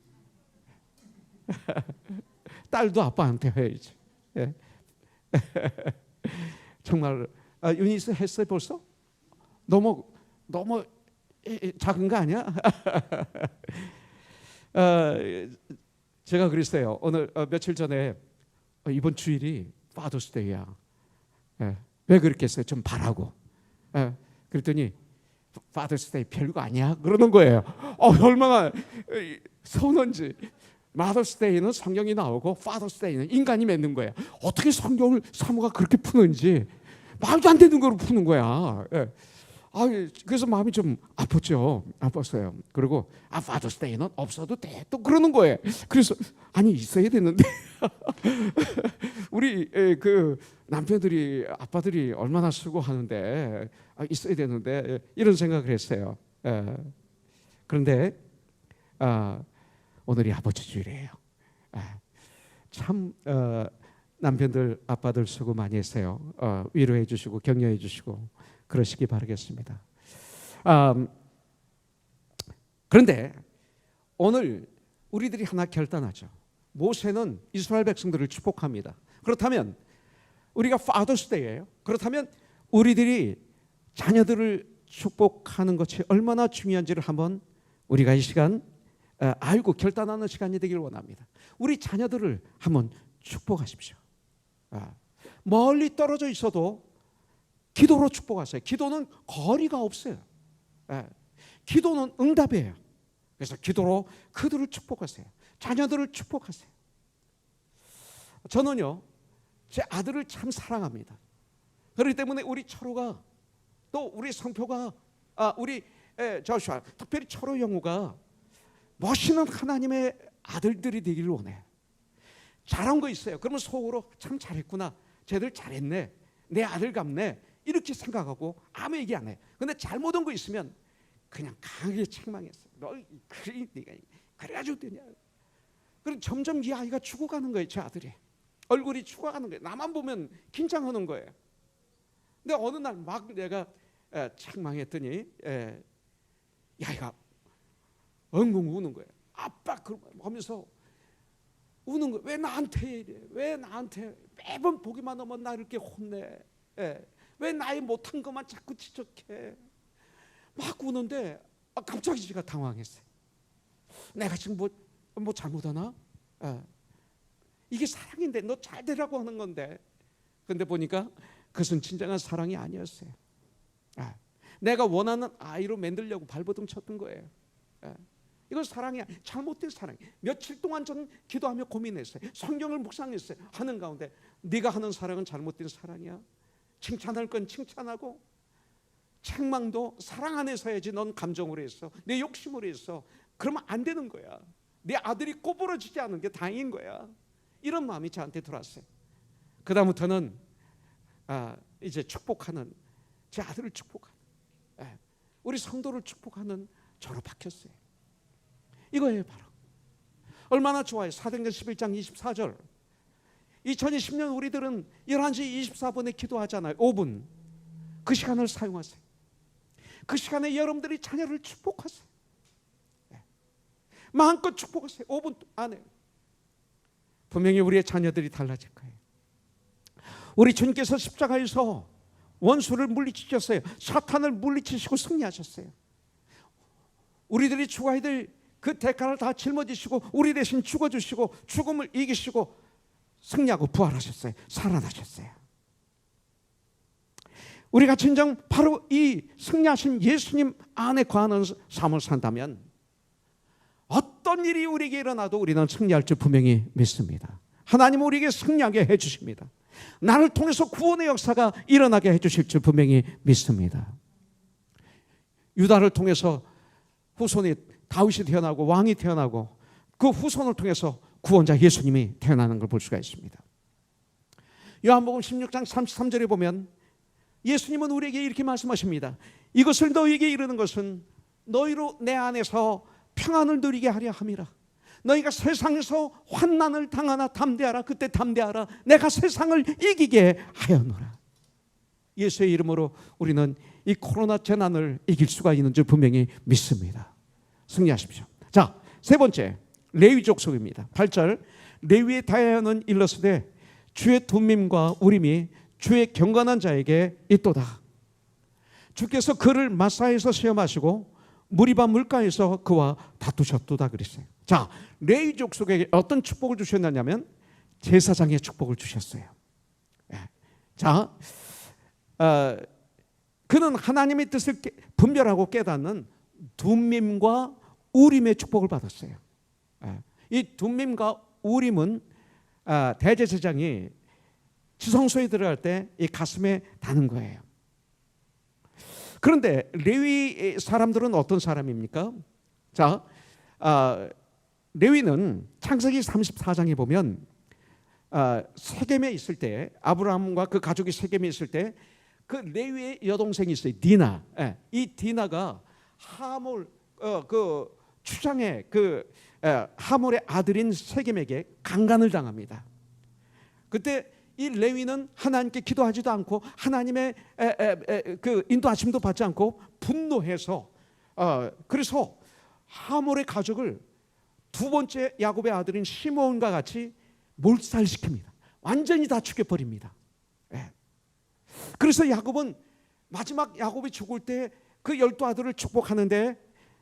딸도 아빠한테 해야지. 네. 정말 유니스 했어요 벌써? 너무 작은 거 아니야? 제가 그랬어요. 오늘 며칠 전에 이번 주일이 Father's Day야. 왜 그렇게 했어요? 좀 바라고. 그랬더니 Father's Day 별거 아니야? 그러는 거예요. 얼마나 서운한지. Mother's Day는 성경이 나오고 Father's Day는 인간이 맺는 거예요. 어떻게 성경을 사모가 그렇게 푸는지 말도 안 되는 걸 푸는 거야. 그래서 마음이 좀 아팠어요. 그리고 Father's Day는 없어도 돼. 또 그러는 거예요. 그래서 아니 있어야 되는데 우리 그 남편들이 아빠들이 얼마나 수고하는데 있어야 되는데 이런 생각을 했어요. 그런데 오늘이 아버지 주일이에요. 참 남편들 아빠들 수고 많이 했어요. 위로해 주시고 격려해 주시고 그러시기 바라겠습니다. 그런데 오늘 우리들이 하나 결단하죠. 모세는 이스라엘 백성들을 축복합니다. 그렇다면 우리가 Father's Day예요. 그렇다면 우리들이 자녀들을 축복하는 것이 얼마나 중요한지를 한번 우리가 이 시간 알고 결단하는 시간이 되길 원합니다. 우리 자녀들을 한번 축복하십시오. 멀리 떨어져 있어도 기도로 축복하세요. 기도는 거리가 없어요. 기도는 응답이에요. 그래서 기도로 그들을 축복하세요. 자녀들을 축복하세요. 저는요 제 아들을 참 사랑합니다. 그렇기 때문에 우리 철호가 또 우리 성표가 우리 저슈아 특별히 철호 영우가 멋있는 하나님의 아들들이 되기를 원해요. 잘한 거 있어요. 그러면 속으로 참 잘했구나. 쟤들 잘했네. 내 아들 같네. 이렇게 생각하고 아무 얘기 안 해. 근데 잘못한 거 있으면 그냥 강하게 책망했어요. 너 그래 네가 그래가지고 되냐. 그럼 점점 이 아이가 죽어가는 거예요. 제 아들이 얼굴이 죽어가는 거예요. 나만 보면 긴장하는 거예요. 근데 어느 날 막 내가 책망했더니 이 아이가 엉엉 우는 거예요. 아빠 그러면서 우는 거예요. 왜 나한테 이래? 왜 나한테 매번 보기만 하면 나 이렇게 혼내? 왜 나의 못한 것만 자꾸 지적해? 막 우는데 갑자기 제가 당황했어요. 내가 지금 뭐 잘못하나? 이게 사랑인데 너 잘 되라고 하는 건데. 근데 보니까 그것은 진정한 사랑이 아니었어요. 내가 원하는 아이로 만들려고 발버둥 쳤던 거예요. 이건 사랑이 잘못된 사랑. 며칠 동안 저는 기도하며 고민했어요. 성경을 묵상했어요. 하는 가운데 네가 하는 사랑은 잘못된 사랑이야. 칭찬할 건 칭찬하고 책망도 사랑 안에서 해야지. 넌 감정으로 했어. 내 욕심으로 했어. 그러면 안 되는 거야. 내 아들이 꼬부러지지 않은 게 다행인 거야. 이런 마음이 저한테 들어왔어요. 그 다음부터는 이제 축복하는 제 아들을 축복하는 우리 성도를 축복하는 저로 바뀌었어요. 이거예요 바로. 얼마나 좋아요. 사도행전 11장 24절 2020년 우리들은 11시 24분에 기도하잖아요. 5분 그 시간을 사용하세요. 그 시간에 여러분들이 자녀를 축복하세요. 마음껏 축복하세요. 5분 안에 분명히 우리의 자녀들이 달라질 거예요. 우리 주님께서 십자가에서 원수를 물리치셨어요. 사탄을 물리치시고 승리하셨어요. 우리들이 죽어야 될 그 대가를 다 짊어지시고 우리 대신 죽어주시고 죽음을 이기시고 승리하고 부활하셨어요. 살아나셨어요. 우리가 진정 바로 이 승리하신 예수님 안에 거하는 삶을 산다면 어떤 일이 우리에게 일어나도 우리는 승리할 줄 분명히 믿습니다. 하나님은 우리에게 승리하게 해주십니다. 나를 통해서 구원의 역사가 일어나게 해주실 줄 분명히 믿습니다. 유다를 통해서 후손이 다윗이 태어나고 왕이 태어나고 그 후손을 통해서 구원자 예수님이 태어나는 걸 볼 수가 있습니다. 요한복음 16장 33절에 보면 예수님은 우리에게 이렇게 말씀하십니다. 이것을 너희에게 이르는 것은 너희로 내 안에서 평안을 누리게 하려 함이라. 너희가 세상에서 환난을 당하나 담대하라. 그때 담대하라. 내가 세상을 이기게 하였노라. 예수의 이름으로 우리는 이 코로나 재난을 이길 수가 있는 줄 분명히 믿습니다. 승리하십시오. 자, 세 번째 레위 족속입니다. 8절 레위의 다야는 일렀으되 주의 둠밈과 우림이 주의 경건한 자에게 있도다. 주께서 그를 마사에서 시험하시고 무리바 물가에서 그와 다투셨도다 그랬어요. 자, 레위 족속에게 어떤 축복을 주셨느냐면 제사장의 축복을 주셨어요. 자, 그는 하나님의 뜻을 분별하고 깨닫는 둠밈과 우림의 축복을 받았어요. 이 둠밈과 우림은 대제사장이 지성소에 들어갈 때 이 가슴에 다는 거예요. 그런데 레위 사람들은 어떤 사람입니까? 자, 레위는 창세기 34장에 보면 세겜에 있을 때 아브라함과 그 가족이 세겜에 있을 때 그 레위의 여동생이 있어요. 디나. 이 디나가 하몰 그 추장의 그 하몰의 아들인 세겜에게 강간을 당합니다. 그때 이 레위는 하나님께 기도하지도 않고 하나님의 그 인도하심도 받지 않고 분노해서 그래서 하몰의 가족을 두 번째 야곱의 아들인 시므온과 같이 몰살시킵니다. 완전히 다 죽여버립니다. 그래서 야곱은 마지막 야곱이 죽을 때 그 12아들을 축복하는데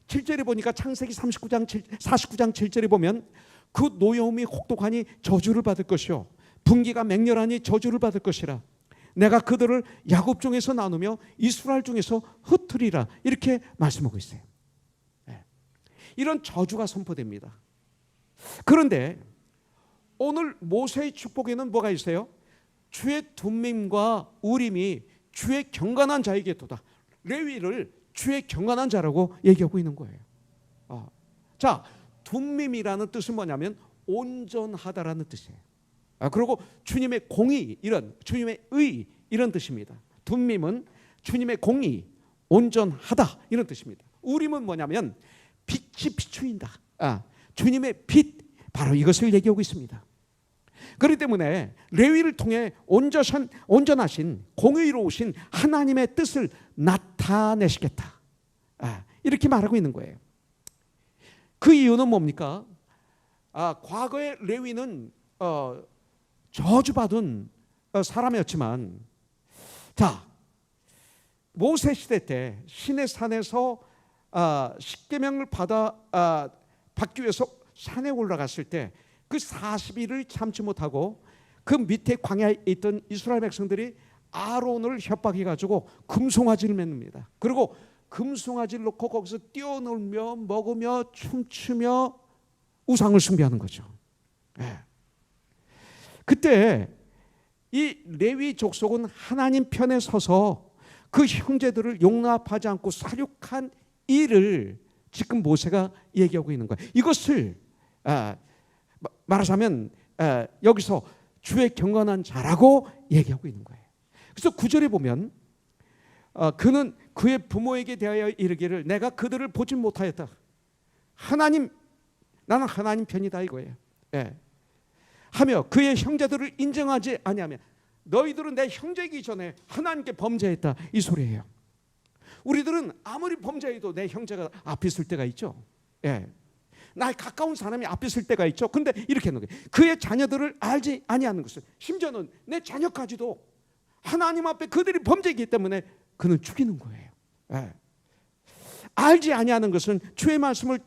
7절에 보니까 창세기 49장 7절에 보면 그 노여움이 혹독하니 저주를 받을 것이요 분기가 맹렬하니 저주를 받을 것이라. 내가 그들을 야곱 중에서 나누며 이스라엘 중에서 흩으리라. 이렇게 말씀하고 있어요. 이런 저주가 선포됩니다. 그런데 오늘 모세의 축복에는 뭐가 있어요? 주의 둠밈과 우림이 주의 경건한 자에게 도다. 레위를 주의 경건한 자라고 얘기하고 있는 거예요. 자, 둠밈이라는 뜻은 뭐냐면 온전하다라는 뜻이에요. 그리고 주님의 공의, 이런 주님의 의 이런 뜻입니다. 둠밈은 주님의 공의, 온전하다 이런 뜻입니다. 우림은 뭐냐면 빛이 비추인다. 주님의 빛, 바로 이것을 얘기하고 있습니다. 그렇기 때문에 레위를 통해 온전하신 공의로우신 하나님의 뜻을 나타내시겠다. 이렇게 말하고 있는 거예요. 그 이유는 뭡니까? 과거의 레위는 저주받은 사람이었지만, 자, 모세 시대 때 시내산에서 십계명을 받기 위해서 산에 올라갔을 때 그 40일을 참지 못하고 그 밑에 광야에 있던 이스라엘 백성들이 아론을 협박해가지고 금송아지를 맺습니다. 그리고 금송아지를 놓고 거기서 뛰어놀며 먹으며 춤추며 우상을 숭배하는 거죠. 그때 이 레위 족속은 하나님 편에 서서 그 형제들을 용납하지 않고 살육한 일을 지금 모세가 얘기하고 있는 거예요. 이것을 말하자면 여기서 주의 경건한 자라고 얘기하고 있는 거예요. 그래서 9절에 보면 그는 그의 부모에게 대하여 이르기를 내가 그들을 보지 못하였다. 나는 하나님 편이다 이거예요. 하며 그의 형제들을 인정하지 아니하며 너희들은 내 형제이기 전에 하나님께 범죄했다 이 소리예요. 우리들은 아무리 범죄해도 내 형제가 앞에 있을 때가 있죠. 나의 가까운 사람이 앞에 있을 때가 있죠. 근데 이렇게 하는 거예요. 그의 자녀들을 알지 아니하는 것을, 심지어는 내 자녀까지도 하나님 앞에 그들이 범죄이기 때문에 그는 죽이는 거예요. 예. 알지 아니하는 것은 주의 말씀을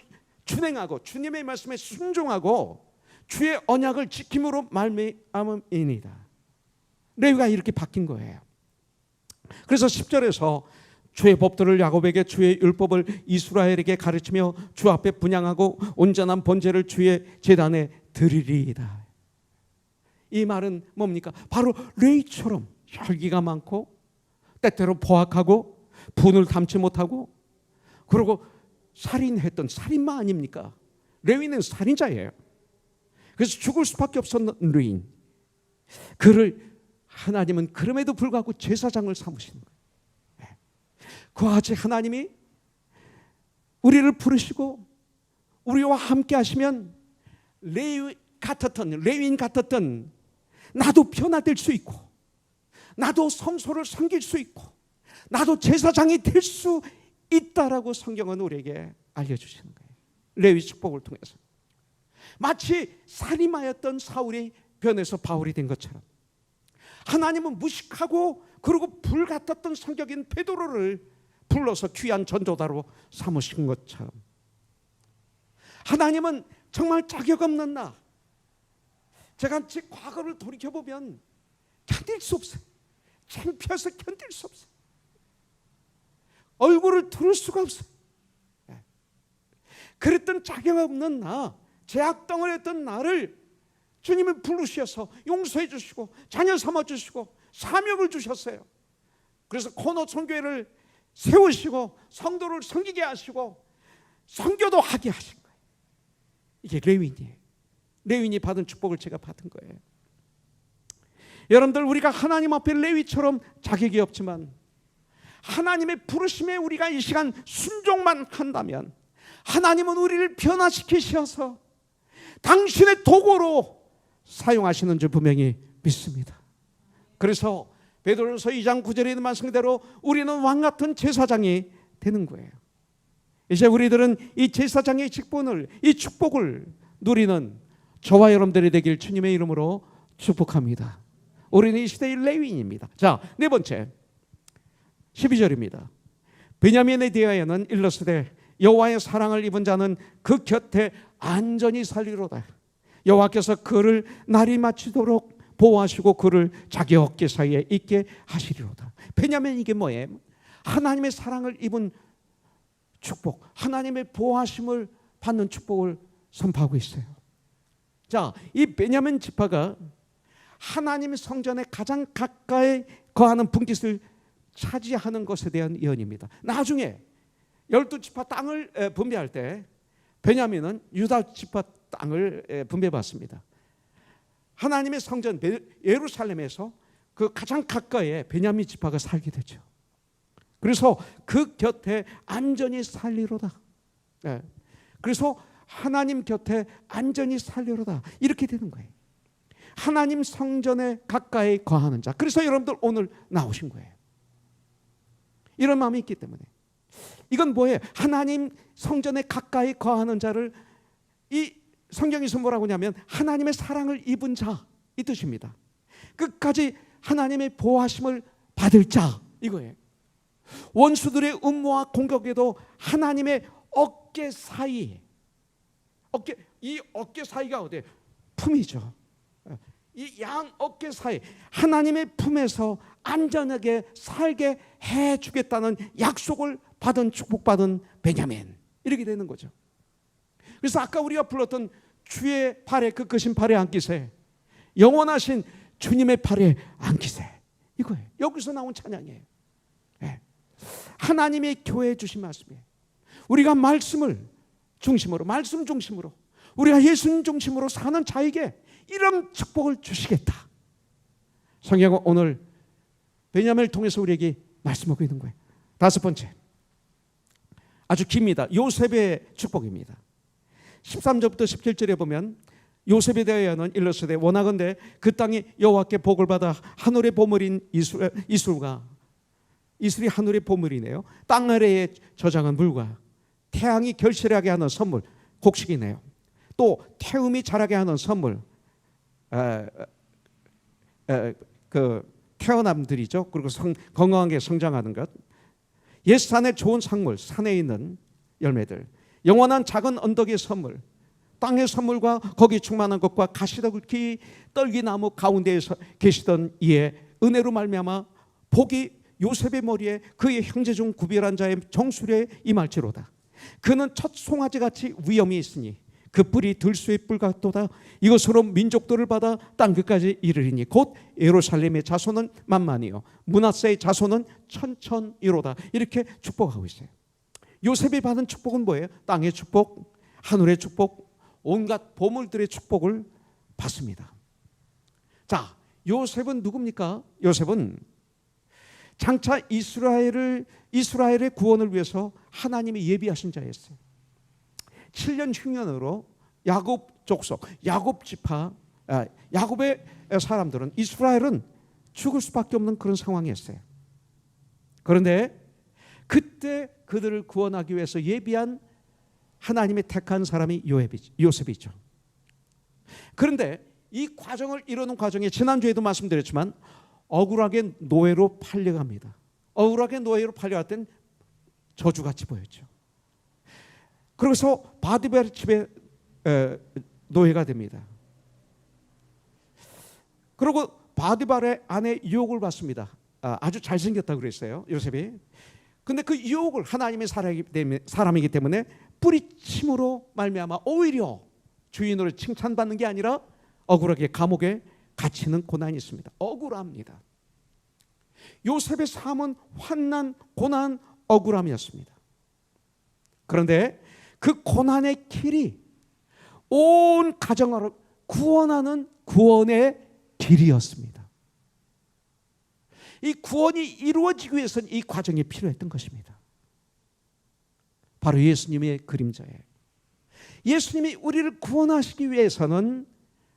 준행하고 주님의 말씀에 순종하고 주의 언약을 지킴으로 말미암음이니이다. 레위가 이렇게 바뀐 거예요. 그래서 10절에서 주의 법도를 야곱에게 주의 율법을 이스라엘에게 가르치며 주 앞에 분향하고 온전한 번제를 주의 제단에 드리리이다. 이 말은 뭡니까? 바로 레위처럼 혈기가 많고 때때로 포악하고 분을 담지 못하고 그리고 살인했던 살인마 아닙니까? 레위는 살인자예요. 그래서 죽을 수밖에 없었던 레위. 그를 하나님은 그럼에도 불구하고 제사장을 삼으시는 거예요. 그와 같이 하나님이 우리를 부르시고 우리와 함께 하시면 레위인 같았던 나도 변화될 수 있고 나도 성소를 섬길 수 있고 나도 제사장이 될 수 있다라고 성경은 우리에게 알려주시는 거예요. 레위 축복을 통해서 마치 살인마였던 사울이 변해서 바울이 된 것처럼 하나님은 무식하고 그리고 불같았던 성격인 베드로를 불러서 귀한 전도자로 삼으신 것처럼 하나님은 정말 자격 없는 나, 제가 제 과거를 돌이켜보면 견딜 수 없어요. 창피해서 견딜 수 없어요. 얼굴을 들을 수가 없어요. 그랬던 자격 없는 나, 죄악덩을 했던 나를 주님이 부르셔서 용서해 주시고 자녀 삼아 주시고 사명을 주셨어요. 그래서 코너 선교회를 세우시고 성도를 섬기게 하시고 선교도 하게 하신 거예요. 이게 레위인이에요. 레위인이 받은 축복을 제가 받은 거예요. 여러분들, 우리가 하나님 앞에 레위처럼 자격이 없지만 하나님의 부르심에 우리가 이 시간 순종만 한다면 하나님은 우리를 변화시키셔서 당신의 도구로 사용하시는 줄 분명히 믿습니다. 그래서 베드로전서 2장 9절에 있는 말씀대로 우리는 왕같은 제사장이 되는 거예요. 이제 우리들은 이 제사장의 직분을, 이 축복을 누리는 저와 여러분들이 되길 주님의 이름으로 축복합니다. 우리는 이 시대의 레위인입니다. 자, 네 번째 12절입니다. 베냐민에 대하여는 일러스되 여호와의 사랑을 입은 자는 그 곁에 안전히 살리로다. 여호와께서 그를 날이 마치도록 보호하시고 그를 자기 어깨 사이에 있게 하시리로다. 베냐민, 이게 뭐예요? 하나님의 사랑을 입은 축복, 하나님의 보호하심을 받는 축복을 선포하고 있어요. 자, 이 베냐민 지파가 하나님의 성전에 가장 가까이 거하는 분깃을 차지하는 것에 대한 예언입니다. 나중에 12지파 땅을 분배할 때 베냐민은 유다 지파 땅을 분배받습니다. 하나님의 성전 예루살렘에서 그 가장 가까이에 베냐민 지파가 살게 되죠. 그래서 그 곁에 안전히 살리로다. 그래서 하나님 곁에 안전히 살리로다, 이렇게 되는 거예요. 하나님 성전에 가까이 거하는 자. 그래서 여러분들 오늘 나오신 거예요. 이런 마음이 있기 때문에. 이건 뭐예요? 하나님 성전에 가까이 거하는 자를 이 성경에서 뭐라고 하냐면 하나님의 사랑을 입은 자, 이 뜻입니다. 끝까지 하나님의 보호하심을 받을 자, 이거예요. 원수들의 음모와 공격에도 하나님의 어깨 사이, 이 어깨 사이가 어디예요? 품이죠. 이 양 어깨 사이, 하나님의 품에서 안전하게 살게 해주겠다는 약속을 받은, 축복받은 베냐민, 이렇게 되는 거죠. 그래서 아까 우리가 불렀던 주의 팔에 끄끄신 팔에 안기세, 영원하신 주님의 팔에 안기세, 이거예요. 여기서 나온 찬양이에요. 하나님의 교회에 주신 말씀이에요. 우리가 말씀을 중심으로, 말씀 중심으로, 우리가 예수님 중심으로 사는 자에게 이런 축복을 주시겠다. 성경은 오늘 베냐민을 통해서 우리에게 말씀하고 있는 거예요. 다섯 번째, 아주 깁니다. 요셉의 축복입니다. 13절부터 17절에 보면 요셉에 대하여는 일러스되 원하건대 그 땅이 여호와께 복을 받아 하늘의 보물인 이슬이 하늘의 보물이네요. 땅 아래에 저장한 물과 태양이 결실하게 하는 선물, 곡식이네요. 또 태음이 자라게 하는 선물, 그 태어남들이죠. 그리고 건강하게 성장하는 것, 옛 산의 좋은 작물, 산에 있는 열매들, 영원한 작은 언덕의 선물, 땅의 선물과 거기 충만한 것과 가시떨기 떨기나무 가운데에서 계시던 이의 은혜로 말미암아 복이 요셉의 머리에 그의 형제 중 구별한 자의 정수리에 임할지로다. 그는 첫 송아지같이 위엄이 있으니 그 뿔이 들소의 뿔 같도다. 이것으로 민족들을 받아 땅 끝까지 이르리니 곧 예루살렘의 자손은 만만이요 므낫세의 자손은 천천이로다. 이렇게 축복하고 있어요. 요셉이 받은 축복은 뭐예요? 땅의 축복, 하늘의 축복, 온갖 보물들의 축복을 받습니다. 자, 요셉은 누굽니까? 요셉은 장차 이스라엘의 구원을 위해서 하나님이 예비하신 자였어요. 7년 흉년으로 야곱 족속, 야곱 지파, 야곱의 사람들은, 이스라엘은 죽을 수밖에 없는 그런 상황이었어요. 그런데 그때 그들을 구원하기 위해서 예비한 하나님의 택한 사람이 요셉이죠. 그런데 이 과정을 이루는 과정에 지난주에도 말씀드렸지만 억울하게 노예로 팔려갑니다. 억울하게 노예로 팔려갈 땐 저주같이 보였죠. 그래서 바디벨 집에 노예가 됩니다. 그리고 바디발의 아내 유혹을 받습니다. 아주 잘생겼다고 그랬어요, 요셉이. 근데 그 유혹을, 하나님의 사람이기 때문에 뿌리침으로 말미암아 오히려 주인으로 칭찬받는 게 아니라 억울하게 감옥에 갇히는 고난이 있습니다. 억울합니다. 요셉의 삶은 환난, 고난, 억울함이었습니다. 그런데 그 고난의 길이 온 가정을 구원하는 구원의 길이었습니다. 이 구원이 이루어지기 위해서는 이 과정이 필요했던 것입니다. 바로 예수님의 그림자예요. 예수님이 우리를 구원하시기 위해서는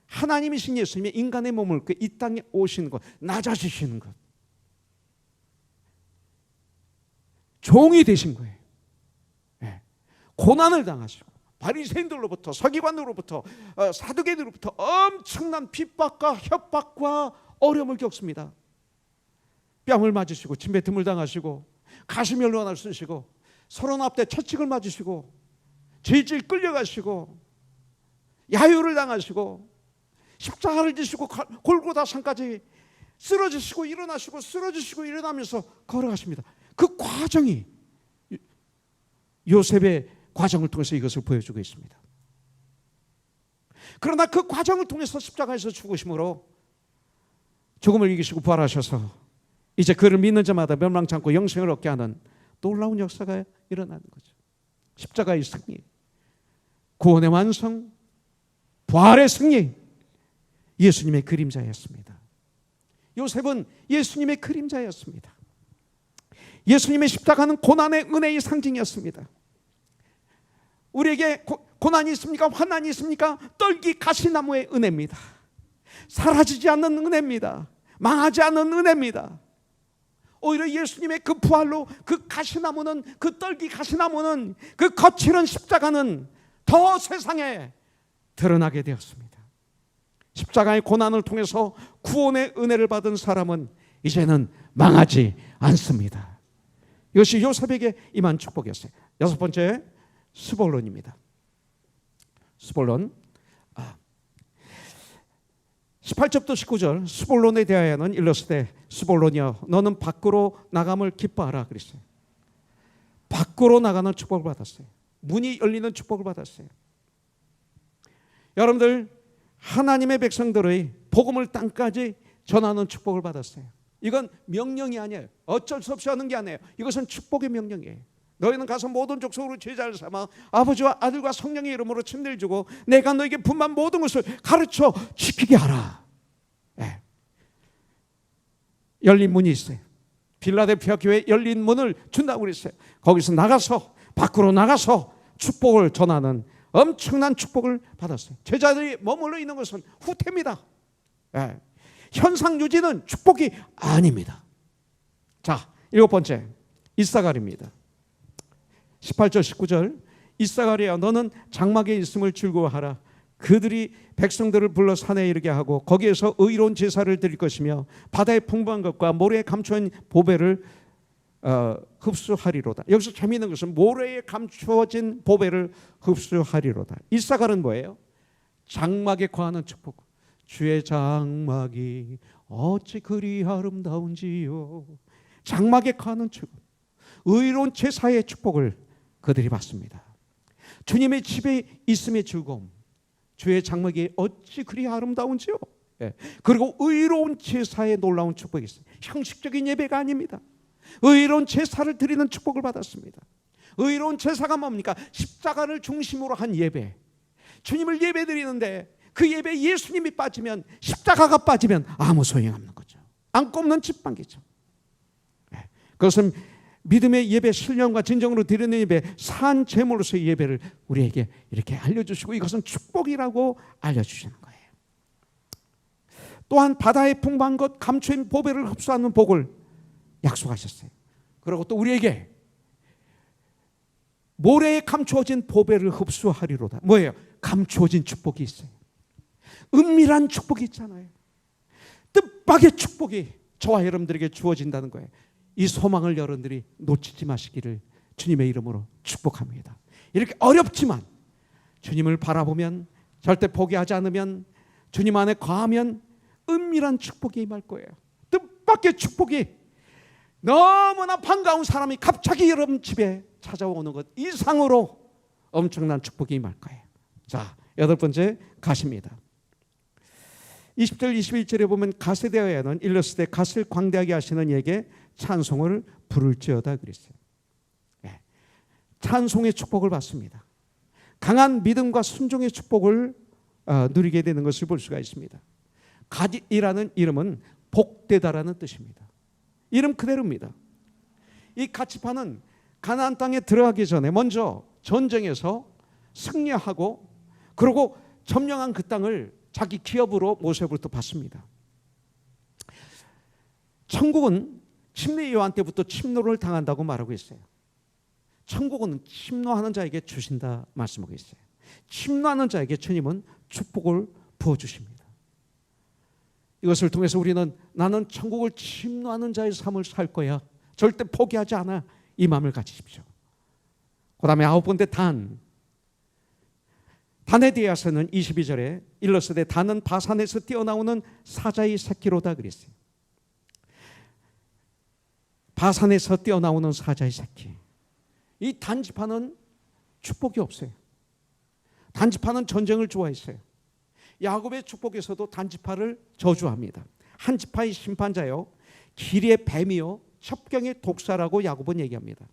하나님이신 예수님이 인간의 몸을 이 땅에 오시는 것, 낮아지시는 것, 종이 되신 거예요. 고난을 당하시고 바리새인들로부터, 서기관으로부터, 사두개인으로부터 엄청난 핍박과 협박과 어려움을 겪습니다. 뺨을 맞으시고 침뱉음을 당하시고 가시면류관을 쓰시고 서론 앞에 채찍을 맞으시고 질질 끌려가시고 야유를 당하시고 십자가를 지시고 골고다 산까지 쓰러지시고 일어나시고 쓰러지시고 일어나면서 걸어가십니다. 그 과정이 요셉의 과정을 통해서 이것을 보여주고 있습니다. 그러나 그 과정을 통해서 십자가에서 죽으심으로 죽음을 이기시고 부활하셔서 이제 그를 믿는 자마다 멸망치 않고 영생을 얻게 하는 놀라운 역사가 일어나는 거죠. 십자가의 승리, 구원의 완성, 부활의 승리, 예수님의 그림자였습니다. 요셉은 예수님의 그림자였습니다. 예수님의 십자가는 고난의 은혜의 상징이었습니다. 우리에게 고난이 있습니까? 환난이 있습니까? 떨기 가시나무의 은혜입니다. 사라지지 않는 은혜입니다. 망하지 않는 은혜입니다. 오히려 예수님의 그 부활로 그 가시나무는, 그 떨기 가시나무는, 그 거칠은 십자가는 더 세상에 드러나게 되었습니다. 십자가의 고난을 통해서 구원의 은혜를 받은 사람은 이제는 망하지 않습니다. 이것이 요셉에게 임한 축복이었어요. 여섯 번째, 스볼론입니다. 스볼론 18절부터 19절, 스볼론에 대하여는 일렀으되 스볼론이여 너는 밖으로 나감을 기뻐하라 그랬어요. 밖으로 나가는 축복을 받았어요. 문이 열리는 축복을 받았어요. 여러분들, 하나님의 백성들의 복음을 땅까지 전하는 축복을 받았어요. 이건 명령이 아니에요. 어쩔 수 없이 하는 게 아니에요. 이것은 축복의 명령이에요. 너희는 가서 모든 족속으로 제자를 삼아 아버지와 아들과 성령의 이름으로 침례를 주고 내가 너에게 분만 모든 것을 가르쳐 지키게 하라. 네. 열린 문이 있어요. 필라델피아 교회에 열린 문을 준다고 그랬어요. 거기서 나가서, 밖으로 나가서 축복을 전하는 엄청난 축복을 받았어요. 제자들이 머물러 있는 것은 후퇴입니다. 네. 현상 유지는 축복이 아닙니다. 자, 일곱 번째, 이사갈입니다. 18절 19절, 이사갈이야 너는 장막에 있음을 즐거워하라. 그들이 백성들을 불러 산에 이르게 하고 거기에서 의로운 제사를 드릴 것이며 바다의 풍부한 것과 모래에 감추어진 보배를 흡수하리로다. 여기서 재미있는 것은 모래에 감추어진 보배를 흡수하리로다. 이사갈은 뭐예요? 장막에 거하는 축복. 주의 장막이 어찌 그리 아름다운지요. 장막에 거하는 축복, 의로운 제사의 축복을 그들이 받습니다. 주님의 집에 있음의 즐거움, 주의 장막이 어찌 그리 아름다운지요. 그리고 의로운 제사의 놀라운 축복이 있어요. 형식적인 예배가 아닙니다. 의로운 제사를 드리는 축복을 받았습니다. 의로운 제사가 뭡니까? 십자가를 중심으로 한 예배. 주님을 예배 드리는데 그 예배에 예수님이 빠지면, 십자가가 빠지면 아무 소용없는 거죠. 안 꼽는 집방기죠. 그것은 믿음의 예배, 신령과 진정으로 드리는 예배, 산 제물로서의 예배를 우리에게 이렇게 알려주시고 이것은 축복이라고 알려주시는 거예요. 또한 바다의 풍부한 것, 감추인 보배를 흡수하는 복을 약속하셨어요. 그리고 또 우리에게 모래에 감추어진 보배를 흡수하리로다. 뭐예요? 감추어진 축복이 있어요. 은밀한 축복이 있잖아요. 뜻밖의 축복이 저와 여러분들에게 주어진다는 거예요. 이 소망을 여러분들이 놓치지 마시기를 주님의 이름으로 축복합니다. 이렇게 어렵지만 주님을 바라보면, 절대 포기하지 않으면, 주님 안에 거하면 은밀한 축복이 임할 거예요. 뜻밖의 축복이, 너무나 반가운 사람이 갑자기 여러분 집에 찾아오는 것 이상으로 엄청난 축복이 임할 거예요. 자, 8번째 갓입니다. 20절 21절에 보면 갓에 대하여는 일렀을 때 갓을 광대하게 하시는 이에게 찬송을 부를지어다 그랬어요. 찬송의 축복을 받습니다. 강한 믿음과 순종의 축복을 누리게 되는 것을 볼 수가 있습니다. 갓이라는 이름은 복되다라는 뜻입니다. 이름 그대로입니다. 이 갓지파는 가나안 땅에 들어가기 전에 먼저 전쟁에서 승리하고, 그리고 점령한 그 땅을 자기 기업으로 모세부터 받습니다. 천국은 침례 요한 때부터 침노를 당한다고 말하고 있어요. 천국은 침노하는 자에게 주신다 말씀하고 있어요. 침노하는 자에게 주님은 축복을 부어주십니다. 이것을 통해서 우리는 나는 천국을 침노하는 자의 삶을 살 거야, 절대 포기하지 않아, 이 마음을 가지십시오. 그 다음에 9번째 단에 대해서는 22절에 일렀으되 단은 바산에서 뛰어나오는 사자의 새끼로다 그랬어요. 바산에서 뛰어나오는 사자의 새끼. 이 단지파는 축복이 없어요. 단지파는 전쟁을 좋아했어요. 야곱의 축복에서도 단지파를 저주합니다. 한 지파의 심판자요, 길의 뱀이요, 첩경의 독사라고 야곱은 얘기합니다.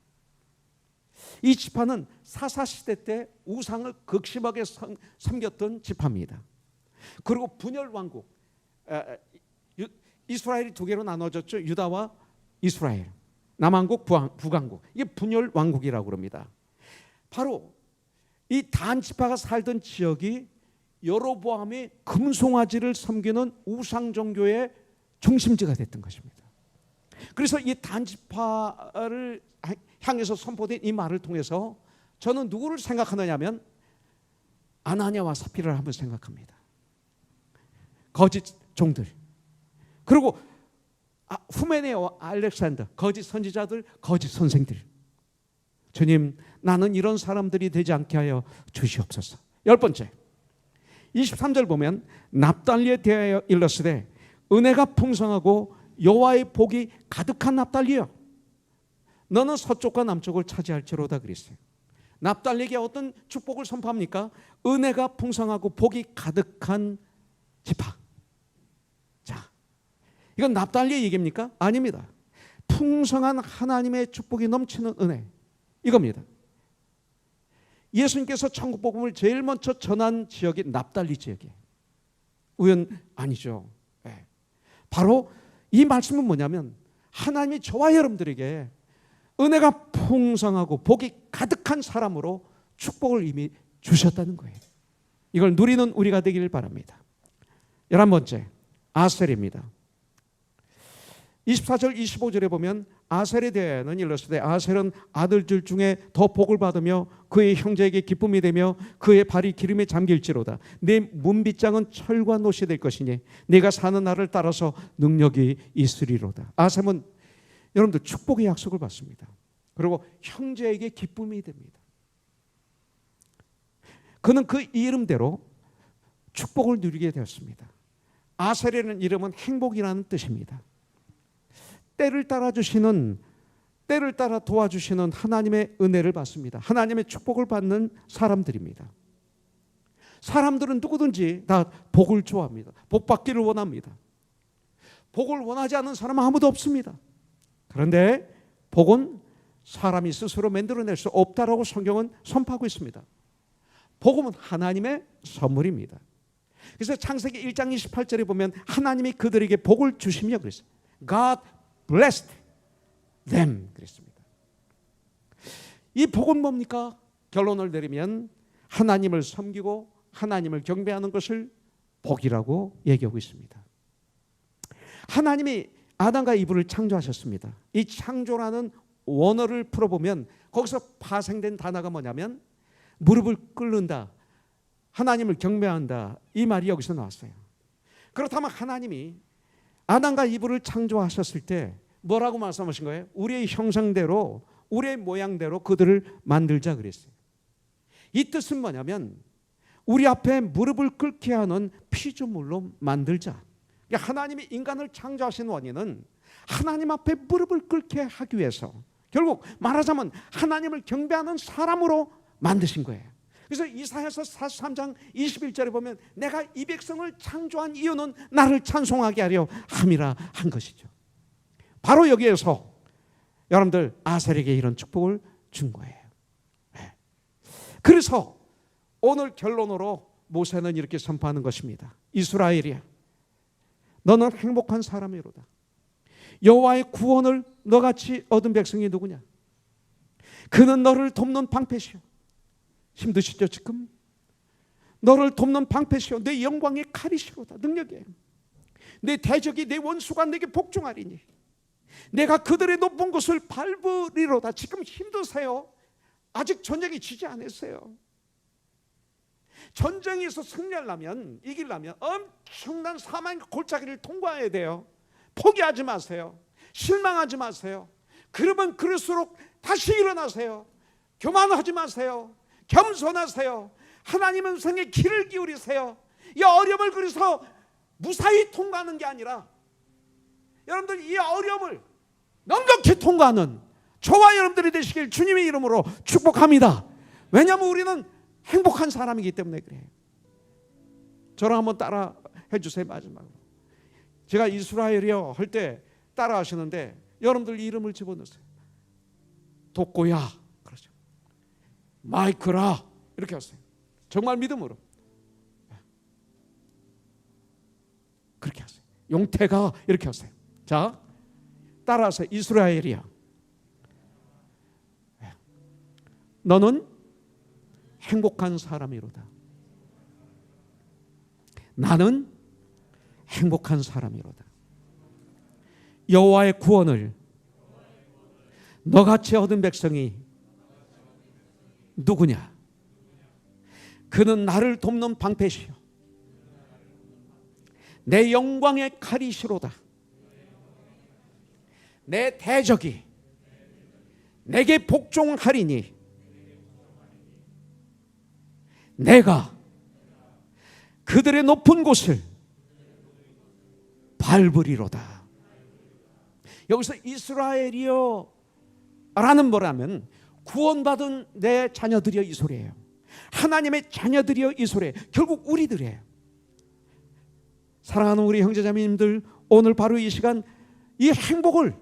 이 지파는 사사시대 때 우상을 극심하게 섬겼던 지파입니다. 그리고 분열왕국, 이스라엘이 두 개로 나눠졌죠. 유다와 이스라엘, 남왕국, 북왕국. 이게 분열왕국이라고 합니다. 바로 이 단 지파가 살던 지역이 여로보암의 금송아지를 섬기는 우상 종교의 중심지가 됐던 것입니다. 그래서 이 단 지파를 향해서 선포된 이 말을 통해서 저는 누구를 생각하느냐면 아나니아와 사피라를 한번 생각합니다. 거짓 종들, 그리고 후메네와 알렉산더, 거짓 선지자들, 거짓 선생들. 주님, 나는 이런 사람들이 되지 않게 하여 주시옵소서. 10번째 23절 보면 납달리에 대하여 일렀으되 은혜가 풍성하고 여호와의 복이 가득한 납달리여, 너는 서쪽과 남쪽을 차지할지로다 그랬어요. 납달리에게 어떤 축복을 선포합니까? 은혜가 풍성하고 복이 가득한 지파. 자, 이건 납달리의 얘기입니까? 아닙니다. 풍성한 하나님의 축복이 넘치는 은혜, 이겁니다. 예수님께서 천국 복음을 제일 먼저 전한 지역이 납달리 지역이에요. 우연 아니죠. 네. 바로 이 말씀은 뭐냐면 하나님이 저와 여러분들에게 은혜가 풍성하고 복이 가득한 사람으로 축복을 이미 주셨다는 거예요. 이걸 누리는 우리가 되기를 바랍니다. 11번째 아셀입니다. 24절 25절에 보면 아셀에 대해는 이르시되 아셀은 아들들 중에 더 복을 받으며 그의 형제에게 기쁨이 되며 그의 발이 기름에 잠길지로다. 내 문빗장은 철과 노시 될 것이니 네가 사는 날을 따라서 능력이 있으리로다. 아셀은 여러분들 축복의 약속을 받습니다. 그리고 형제에게 기쁨이 됩니다. 그는 그 이름대로 축복을 누리게 되었습니다. 아셀이라는 이름은 행복이라는 뜻입니다. 때를 따라 도와주시는 하나님의 은혜를 받습니다. 하나님의 축복을 받는 사람들입니다. 사람들은 누구든지 다 복을 좋아합니다. 복 받기를 원합니다. 복을 원하지 않는 사람은 아무도 없습니다. 그런데 복은 사람이 스스로 만들어낼 수 없다라고 성경은 선포하고 있습니다. 복음은 하나님의 선물입니다. 그래서 창세기 1장 28절에 보면 하나님이 그들에게 복을 주시며 그랬어요. God blessed them 그랬습니다. 이 복은 뭡니까? 결론을 내리면 하나님을 섬기고 하나님을 경배하는 것을 복이라고 얘기하고 있습니다. 하나님이 아담과 이브를 창조하셨습니다. 이 창조라는 원어를 풀어보면 거기서 파생된 단어가 뭐냐면 무릎을 꿇는다, 하나님을 경배한다, 이 말이 여기서 나왔어요. 그렇다면 하나님이 아담과 이브를 창조하셨을 때 뭐라고 말씀하신 거예요? 우리의 형상대로, 우리의 모양대로 그들을 만들자 그랬어요. 이 뜻은 뭐냐면 우리 앞에 무릎을 꿇게 하는 피조물로 만들자. 그러니까 하나님이 인간을 창조하신 원인은 하나님 앞에 무릎을 꿇게 하기 위해서, 결국 말하자면 하나님을 경배하는 사람으로 만드신 거예요. 그래서 이사야서 43장 21절에 보면 내가 이 백성을 창조한 이유는 나를 찬송하게 하려 함이라 한 것이죠. 바로 여기에서 여러분들 아셀에게 이런 축복을 준 거예요. 그래서 오늘 결론으로 모세는 이렇게 선포하는 것입니다. 이스라엘이야, 너는 행복한 사람이로다. 여호와의 구원을 너같이 얻은 백성이 누구냐? 그는 너를 돕는 방패시오. 힘드시죠 지금? 너를 돕는 방패시오. 내 영광의 칼이시로다. 능력이에요. 내 대적이 내 원수가 내게 복종하리니 내가 그들의 높은 곳을 밟으리로다. 지금 힘드세요? 아직 전쟁이 지지 않았어요. 전쟁에서 승리하려면, 이기려면 엄청난 사망의 골짜기를 통과해야 돼요. 포기하지 마세요. 실망하지 마세요. 그러면 그럴수록 다시 일어나세요. 교만하지 마세요. 겸손하세요. 하나님 음성에 귀를 기울이세요. 이 어려움을 그래서 무사히 통과하는 게 아니라 여러분들 이 어려움을 넉넉히 통과하는 저와 여러분들이 되시길 주님의 이름으로 축복합니다. 왜냐하면 우리는 행복한 사람이기 때문에 그래요. 저랑 한번 따라 해주세요. 마지막으로 제가 이스라엘이요 할 때 따라 하시는데 여러분들 이름을 집어넣으세요. 독고야 그러죠. 마이크라 이렇게 하세요. 정말 믿음으로 그렇게 하세요. 용태가 이렇게 하세요. 자, 따라하세요. 이스라엘이야, 너는 행복한 사람이로다. 나는 행복한 사람이로다. 여호와의 구원을 너같이 얻은 백성이 누구냐? 그는 나를 돕는 방패시요 내 영광의 칼이시로다. 내 대적이 내게 복종하리니 내가 그들의 높은 곳을 밟으리로다. 여기서 이스라엘이여 라는 뭐라면 구원받은 내 자녀들이여 이 소리예요. 하나님의 자녀들이여 이 소리예요. 결국 우리들이에요. 사랑하는 우리 형제자매님들, 오늘 바로 이 시간 이 행복을,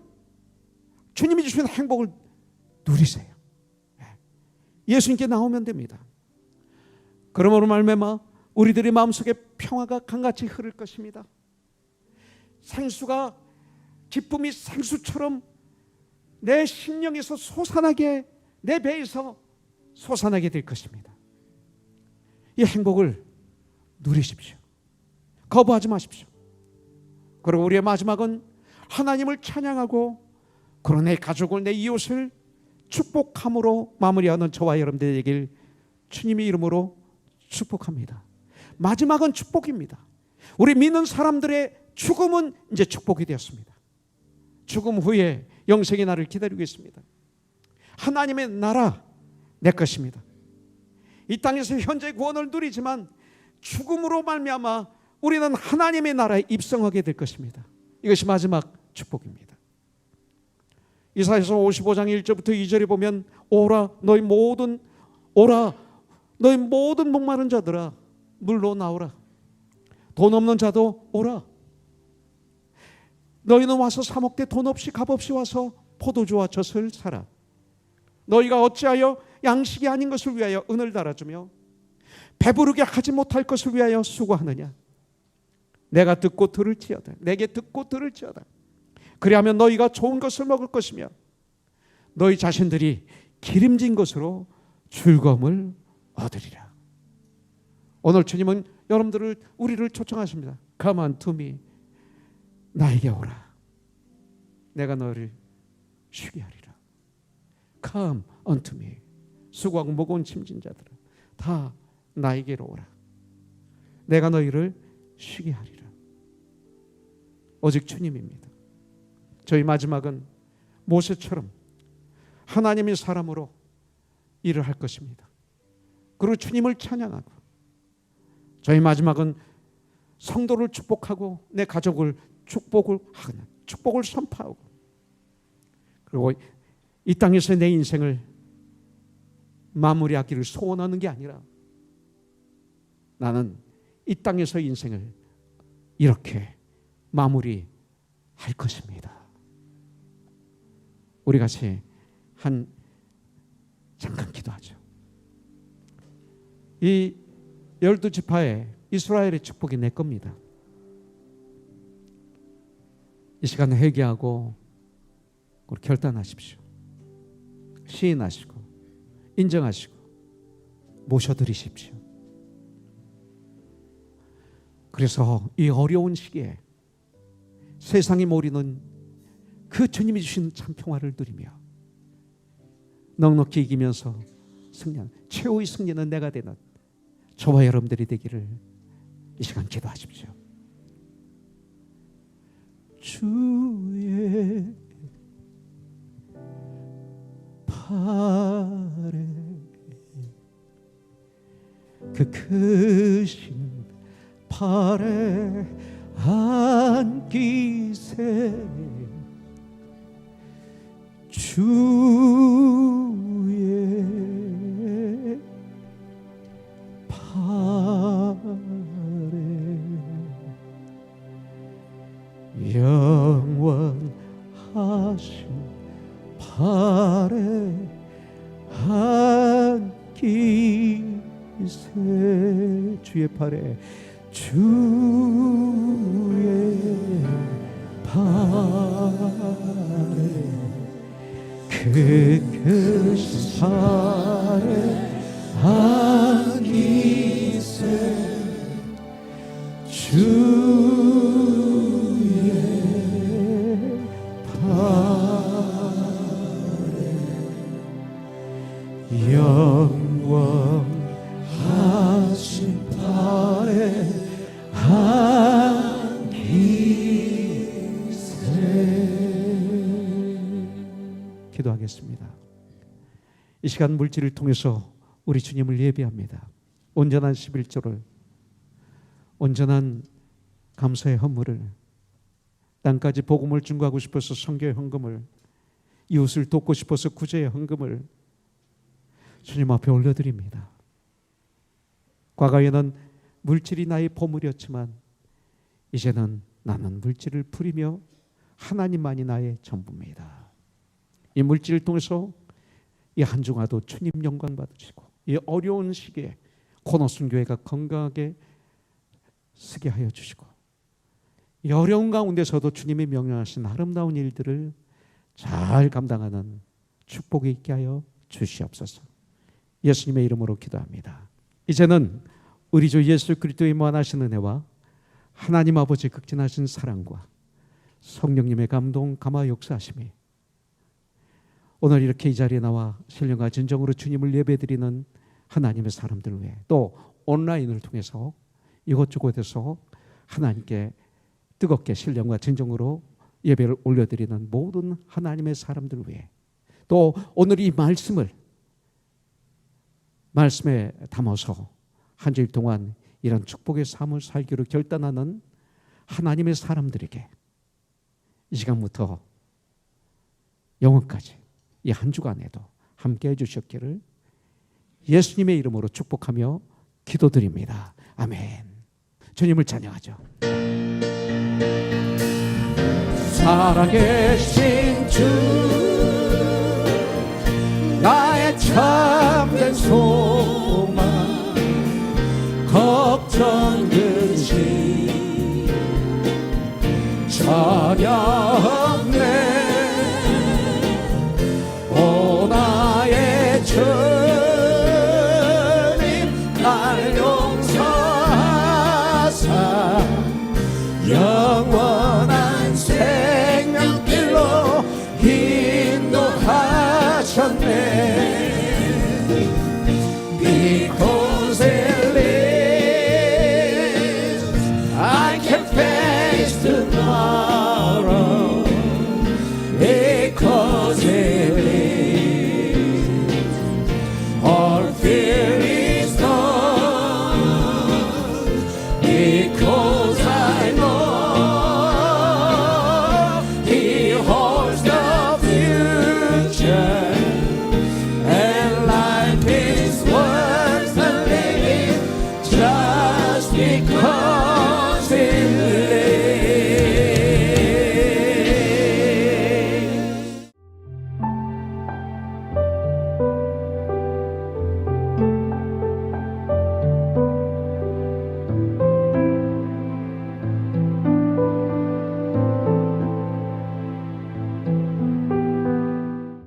주님이 주신 행복을 누리세요. 예수님께 나오면 됩니다. 그러므로 말미암아 우리들의 마음속에 평화가 강같이 흐를 것입니다. 생수가, 기쁨이 생수처럼 내 심령에서 솟아나게, 내 배에서 솟아나게 될 것입니다. 이 행복을 누리십시오. 거부하지 마십시오. 그리고 우리의 마지막은 하나님을 찬양하고 그러 내 가족을, 내 이웃을 축복함으로 마무리하는 저와 여러분들 되길 주님의 이름으로 축복합니다. 마지막은 축복입니다. 우리 믿는 사람들의 죽음은 이제 축복이 되었습니다. 죽음 후에 영생의 날을 기다리고 있습니다. 하나님의 나라 내 것입니다. 이 땅에서 현재 구원을 누리지만 죽음으로 말미암아 우리는 하나님의 나라에 입성하게 될 것입니다. 이것이 마지막 축복입니다. 이사야서 55장 1절부터 2절에 보면 오라 너희 모든 목마른 자들아 물로 나오라. 돈 없는 자도 오라. 너희는 와서 사 먹되 돈 없이 값 없이 와서 포도주와 젖을 사라. 너희가 어찌하여 양식이 아닌 것을 위하여 은을 달아주며 배부르게 하지 못할 것을 위하여 수고하느냐. 내가 듣고 들을지어다. 내게 듣고 들을지어다. 그리하면 너희가 좋은 것을 먹을 것이며 너희 자신들이 기름진 것으로 즐거움을 얻으리라. 오늘 주님은 여러분들을, 우리를 초청하십니다. Come unto me. 나에게 오라. 내가 너를 쉬게 하리라. Come unto me. 수고하고 무거운 짐진 자들아 다 나에게로 오라. 내가 너희를 쉬게 하리라. 오직 주님입니다. 저희 마지막은 모세처럼 하나님의 사람으로 일을 할 것입니다. 그리고 주님을 찬양하고 저희 마지막은 성도를 축복하고 내 가족을 축복을 선포하고 그리고 이 땅에서 내 인생을 마무리하기를 소원하는 게 아니라 나는 이 땅에서 인생을 이렇게 마무리할 것입니다. 우리 같이 잠깐 기도하죠. 이 12지파의 이스라엘의 축복이 내 겁니다. 이 시간에 회개하고 결단하십시오. 시인하시고 인정하시고 모셔드리십시오. 그래서 이 어려운 시기에 세상이 모르는 그 주님이 주신 참 평화를 누리며 넉넉히 이기면서 승리하는 최후의 승리는 내가 되는 저와 여러분들이 되기를 이 시간 기도하십시오. 주의 팔에 그 크신 팔에 안기세 주의 팔에 영원하신 팔에 안기세 주의 팔에 주의 팔에 그 크신 팔에 안기세 주의 팔에 영원하신 팔에 기도하겠습니다. 이 시간 물질을 통해서 우리 주님을 예배합니다. 온전한 11조를, 온전한 감사의 헌물을, 땅까지 복음을 증거하고 싶어서 선교의 헌금을, 이웃을 돕고 싶어서 구제의 헌금을 주님 앞에 올려드립니다. 과거에는 물질이 나의 보물이었지만 이제는 나는 물질을 부리며 하나님만이 나의 전부입니다. 이 물질을 통해서 이 한중화도 주님 영광 받으시고 이 어려운 시기에 코너순 교회가 건강하게 쓰게 하여 주시고 이 어려운 가운데서도 주님이 명령하신 아름다운 일들을 잘 감당하는 축복이 있게 하여 주시옵소서. 예수님의 이름으로 기도합니다. 이제는 우리 주 예수 그리스도의 무한하신 은혜와 하나님 아버지 극진하신 사랑과 성령님의 감동 감화 역사하심이 오늘 이렇게 이 자리에 나와 신령과 진정으로 주님을 예배드리는 하나님의 사람들 외에 또 온라인을 통해서 이곳저곳에서 하나님께 뜨겁게 신령과 진정으로 예배를 올려드리는 모든 하나님의 사람들 외에 또 오늘 이 말씀에 담아서 한 주일 동안 이런 축복의 삶을 살기로 결단하는 하나님의 사람들에게 이 시간부터 영원까지 이 한 주간에도 함께 해주셨기를 예수님의 이름으로 축복하며 기도드립니다. 아멘. 주님을 찬양하죠. 살아계신 주 나의 참된 소망 걱정 근심 전혀 없네